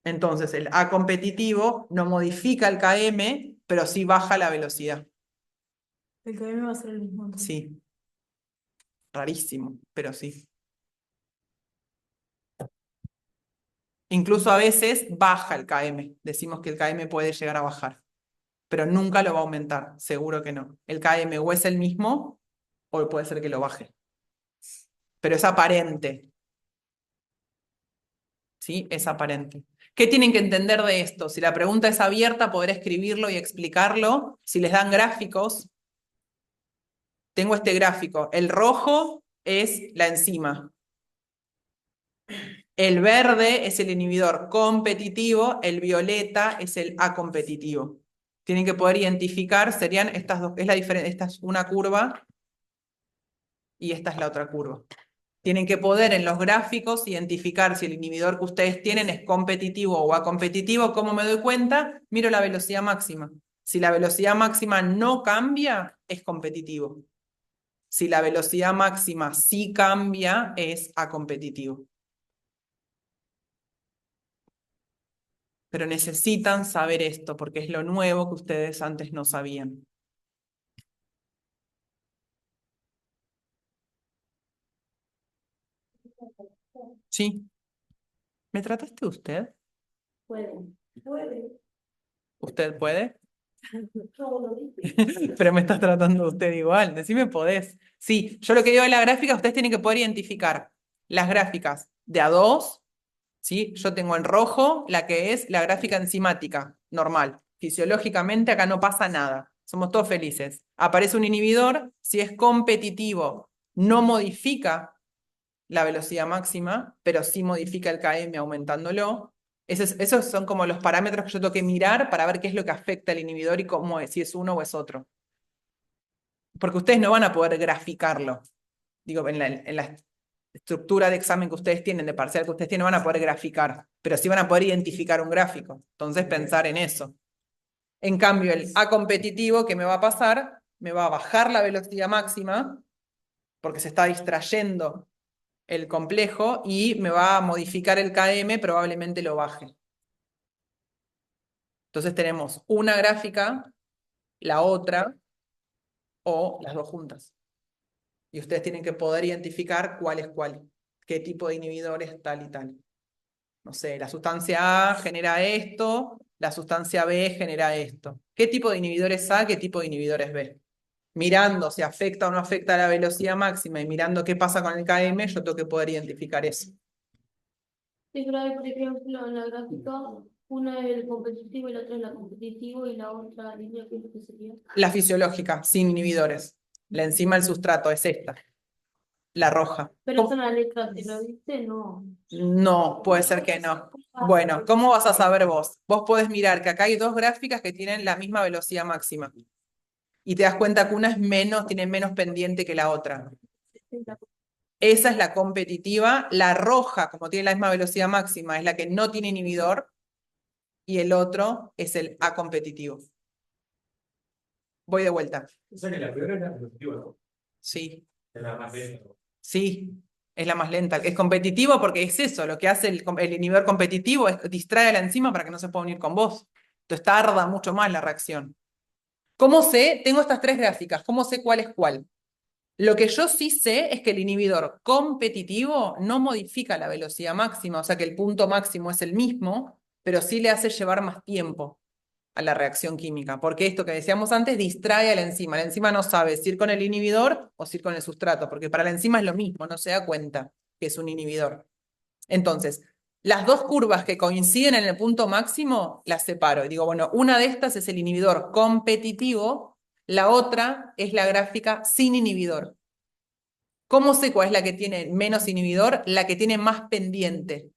Entonces, el A competitivo no modifica el Km, pero sí baja la velocidad. El KM va a ser el mismo. Entonces. Sí. Rarísimo, pero sí. Incluso a veces baja el Km. Decimos que el Km puede llegar a bajar, pero nunca lo va a aumentar, seguro que no. El Km o es el mismo o puede ser que lo baje. Pero es aparente. ¿Sí? Es aparente. ¿Qué tienen que entender de esto? Si la pregunta es abierta, podré escribirlo y explicarlo. Si les dan gráficos, tengo este gráfico. El rojo es la enzima. El verde es el inhibidor competitivo, el violeta es el acompetitivo. Tienen que poder identificar, serían estas dos, es la diferencia, esta es una curva y esta es la otra curva. Tienen que poder en los gráficos identificar si el inhibidor que ustedes tienen es competitivo o acompetitivo. ¿Cómo me doy cuenta? Miro la velocidad máxima. Si la velocidad máxima no cambia, es competitivo. Si la velocidad máxima sí cambia, es acompetitivo. Pero necesitan saber esto porque es lo nuevo que ustedes antes no sabían. Sí. ¿Me trataste usted? Puede. Puede. ¿Usted puede? Yo lo dije. Pero me estás tratando usted igual. Decime podés. Sí, yo lo que digo de la gráfica, ustedes tienen que poder identificar las gráficas de A2, ¿sí? Yo tengo en rojo la que es la gráfica enzimática, normal. Fisiológicamente acá no pasa nada. Somos todos felices. Aparece un inhibidor, si es competitivo, no modifica la velocidad máxima, pero sí modifica el km aumentándolo. Esos son como los parámetros que yo tengo que mirar para ver qué es lo que afecta al inhibidor y cómo es, si es uno o es otro. Porque ustedes no van a poder graficarlo. Digo, en la estructura de examen que ustedes tienen, de parcial que ustedes tienen, van a poder graficar, pero sí van a poder identificar un gráfico. Entonces, pensar en eso. En cambio, el A competitivo, ¿qué me va a pasar? Me va a bajar la velocidad máxima, porque se está distrayendo el complejo, y me va a modificar el km, probablemente lo baje. Entonces tenemos una gráfica, la otra, o las dos juntas. Y ustedes tienen que poder identificar cuál es cuál, qué tipo de inhibidor es tal y tal. No sé, la sustancia A genera esto, la sustancia B genera esto. ¿Qué tipo de inhibidores A, qué tipo de inhibidores B? Mirando si afecta o no afecta la velocidad máxima y mirando qué pasa con el km, yo tengo que poder identificar eso. Sí, pero hay, por ejemplo, en la gráfica, una es el competitivo y la otra es la competitivo y la otra línea, ¿qué es lo que sería? La fisiológica, sin inhibidores. La enzima del sustrato es esta, la roja. Pero es una letra, ¿te lo viste? No. No, puede ser que no. Bueno, ¿cómo vas a saber vos? Vos podés mirar que acá hay dos gráficas que tienen la misma velocidad máxima. Y te das cuenta que una es menos, tiene menos pendiente que la otra. Esa es la competitiva. La roja, como tiene la misma velocidad máxima, es la que no tiene inhibidor. Y el otro es el acompetitivo. Voy de vuelta. O sea que la primera es la competitiva, ¿no? Sí, Es la más lenta. sí, es la más lenta. Es competitivo porque es eso, lo que hace el inhibidor competitivo es distrae a la enzima para que no se pueda unir con vos. Entonces tarda mucho más la reacción. ¿Cómo sé? Tengo estas tres gráficas. ¿Cómo sé cuál es cuál? Lo que yo sí sé es que el inhibidor competitivo no modifica la velocidad máxima, o sea que el punto máximo es el mismo, pero sí le hace llevar más tiempo a la reacción química, porque esto que decíamos antes distrae a la enzima. La enzima no sabe si ir con el inhibidor o si ir con el sustrato, porque para la enzima es lo mismo, no se da cuenta que es un inhibidor. Entonces, las dos curvas que coinciden en el punto máximo, las separo. Y digo, bueno, una de estas es el inhibidor competitivo, la otra es la gráfica sin inhibidor. ¿Cómo sé cuál es la que tiene menos inhibidor? La que tiene más pendiente.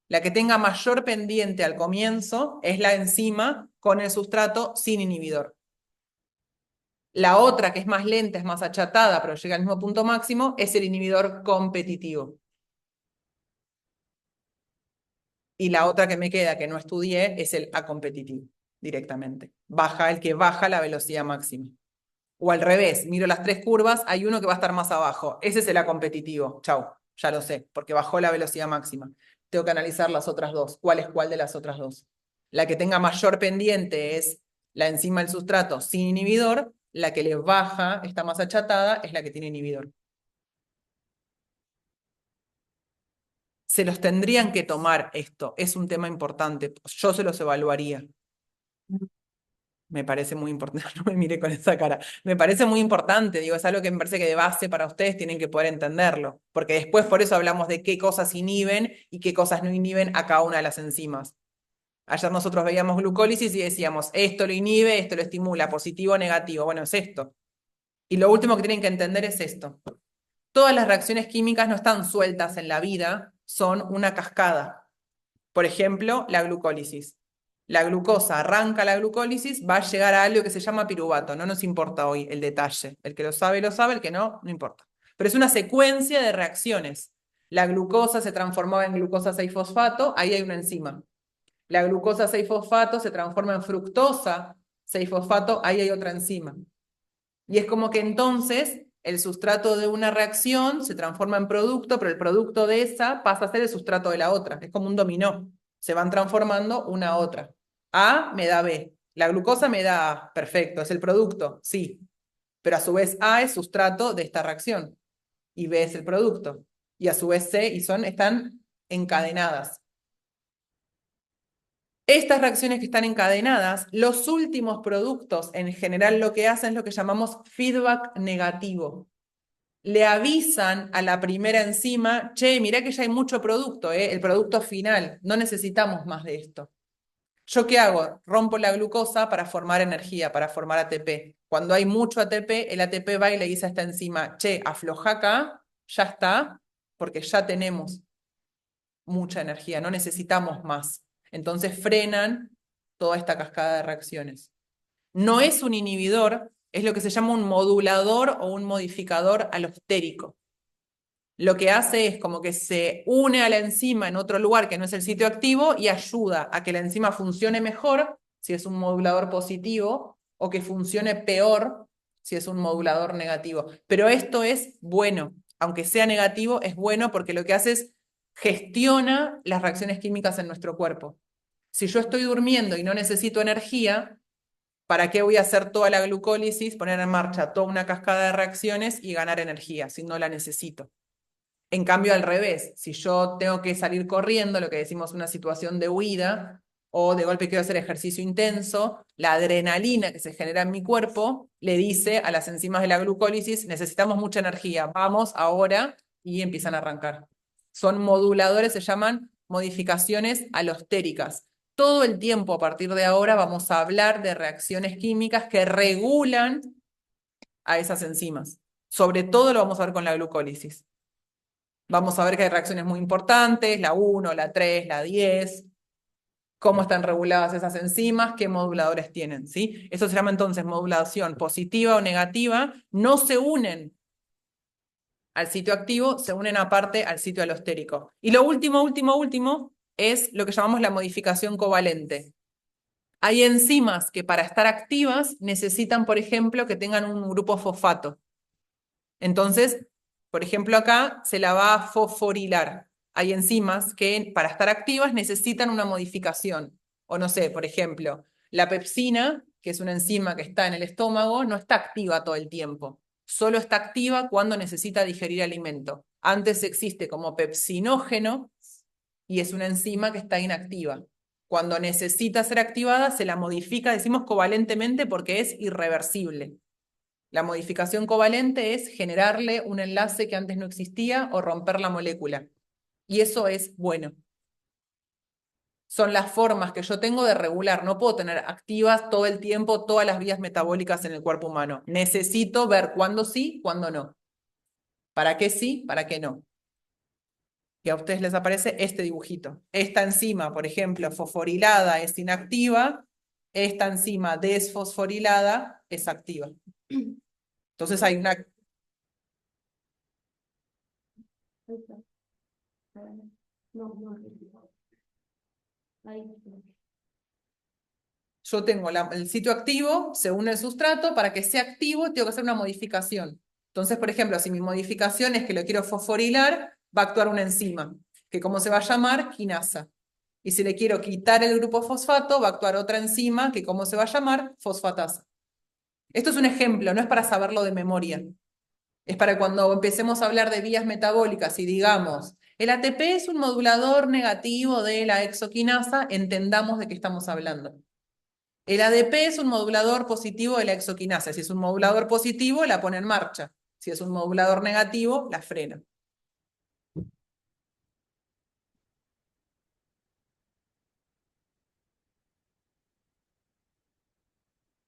La que tenga mayor pendiente al comienzo es la enzima con el sustrato sin inhibidor. La otra, que es más lenta, es más achatada, pero llega al mismo punto máximo, es el inhibidor competitivo. Y la otra que me queda, que no estudié, es el acompetitivo, directamente. Baja el que baja la velocidad máxima. O al revés, miro las tres curvas, hay uno que va a estar más abajo. Ese es el acompetitivo. Chau, ya lo sé, porque bajó la velocidad máxima. Tengo que analizar las otras dos. ¿Cuál es cuál de las otras dos? La que tenga mayor pendiente es la enzima del sustrato sin inhibidor. La que le baja, está más achatada, es la que tiene inhibidor. Se los tendrían que tomar esto. Es un tema importante. Yo se los evaluaría. Me parece muy importante, no me mire con esa cara, me parece muy importante, digo, es algo que me parece que de base para ustedes tienen que poder entenderlo, porque después por eso hablamos de qué cosas inhiben y qué cosas no inhiben a cada una de las enzimas. Ayer nosotros veíamos glucólisis y decíamos, esto lo inhibe, esto lo estimula, positivo o negativo, bueno, es esto. Y lo último que tienen que entender es esto. Todas las reacciones químicas no están sueltas en la vida, son una cascada. Por ejemplo, la glucólisis. La glucosa arranca la glucólisis, va a llegar a algo que se llama piruvato. No nos importa hoy el detalle. El que lo sabe, el que no, no importa. Pero es una secuencia de reacciones. La glucosa se transformaba en glucosa 6-fosfato, ahí hay una enzima. La glucosa 6-fosfato se transforma en fructosa 6-fosfato, ahí hay otra enzima. Y es como que entonces el sustrato de una reacción se transforma en producto, pero el producto de esa pasa a ser el sustrato de la otra. Es como un dominó. Se van transformando una a otra. A me da B. La glucosa me da A. Perfecto, es el producto, sí. Pero a su vez A es sustrato de esta reacción. Y B es el producto. Y a su vez C y están encadenadas. Estas reacciones que están encadenadas, los últimos productos en general lo que hacen es lo que llamamos feedback negativo. Le avisan a la primera enzima, che, mirá que ya hay mucho producto, el producto final, no necesitamos más de esto. ¿Yo qué hago? Rompo la glucosa para formar energía, para formar ATP. Cuando hay mucho ATP, el ATP va y le dice a esta enzima, che, afloja acá, ya está, porque ya tenemos mucha energía, no necesitamos más. Entonces frenan toda esta cascada de reacciones. No es un inhibidor, es lo que se llama un modulador o un modificador alostérico. Lo que hace es como que se une a la enzima en otro lugar que no es el sitio activo y ayuda a que la enzima funcione mejor si es un modulador positivo o que funcione peor si es un modulador negativo. Pero esto es bueno, aunque sea negativo, es bueno porque lo que hace es gestiona las reacciones químicas en nuestro cuerpo. Si yo estoy durmiendo y no necesito energía, ¿para qué voy a hacer toda la glucólisis, poner en marcha toda una cascada de reacciones y ganar energía si no la necesito? En cambio, al revés, si yo tengo que salir corriendo, lo que decimos una situación de huida, o de golpe quiero hacer ejercicio intenso, la adrenalina que se genera en mi cuerpo le dice a las enzimas de la glucólisis, necesitamos mucha energía, vamos ahora, y empiezan a arrancar. Son moduladores, se llaman modificaciones alostéricas. Todo el tiempo a partir de ahora vamos a hablar de reacciones químicas que regulan a esas enzimas. Sobre todo lo vamos a ver con la glucólisis. Vamos a ver que hay reacciones muy importantes, la 1, la 3, la 10, cómo están reguladas esas enzimas, qué moduladores tienen, ¿sí? Eso se llama entonces modulación positiva o negativa. No se unen al sitio activo, se unen aparte al sitio alostérico. Y lo último, es lo que llamamos la modificación covalente. Hay enzimas que para estar activas necesitan, por ejemplo, que tengan un grupo fosfato. Entonces, por ejemplo, acá se la va a fosforilar. Hay enzimas que para estar activas necesitan una modificación. O no sé, por ejemplo, la pepsina, que es una enzima que está en el estómago, no está activa todo el tiempo. Solo está activa cuando necesita digerir alimento. Antes existe como pepsinógeno y es una enzima que está inactiva. Cuando necesita ser activada, se la modifica, decimos covalentemente, porque es irreversible. La modificación covalente es generarle un enlace que antes no existía o romper la molécula. Y eso es bueno. Son las formas que yo tengo de regular. No puedo tener activas todo el tiempo todas las vías metabólicas en el cuerpo humano. Necesito ver cuándo sí, cuándo no. ¿Para qué sí? ¿Para qué no? Y a ustedes les aparece este dibujito. Esta enzima, por ejemplo, fosforilada es inactiva. Esta enzima desfosforilada es activa. Entonces hay una... Ahí está. No. Ahí está. Yo tengo el sitio activo, se une el sustrato, para que sea activo tengo que hacer una modificación. Entonces, por ejemplo, si mi modificación es que lo quiero fosforilar, va a actuar una enzima, que ¿cómo se va a llamar? Quinasa. Y si le quiero quitar el grupo fosfato, va a actuar otra enzima, que ¿cómo se va a llamar? Fosfatasa. Esto es un ejemplo, no es para saberlo de memoria. Es para cuando empecemos a hablar de vías metabólicas y digamos, el ATP es un modulador negativo de la exoquinasa, entendamos de qué estamos hablando. El ADP es un modulador positivo de la exoquinasa. Si es un modulador positivo, la pone en marcha. Si es un modulador negativo, la frena.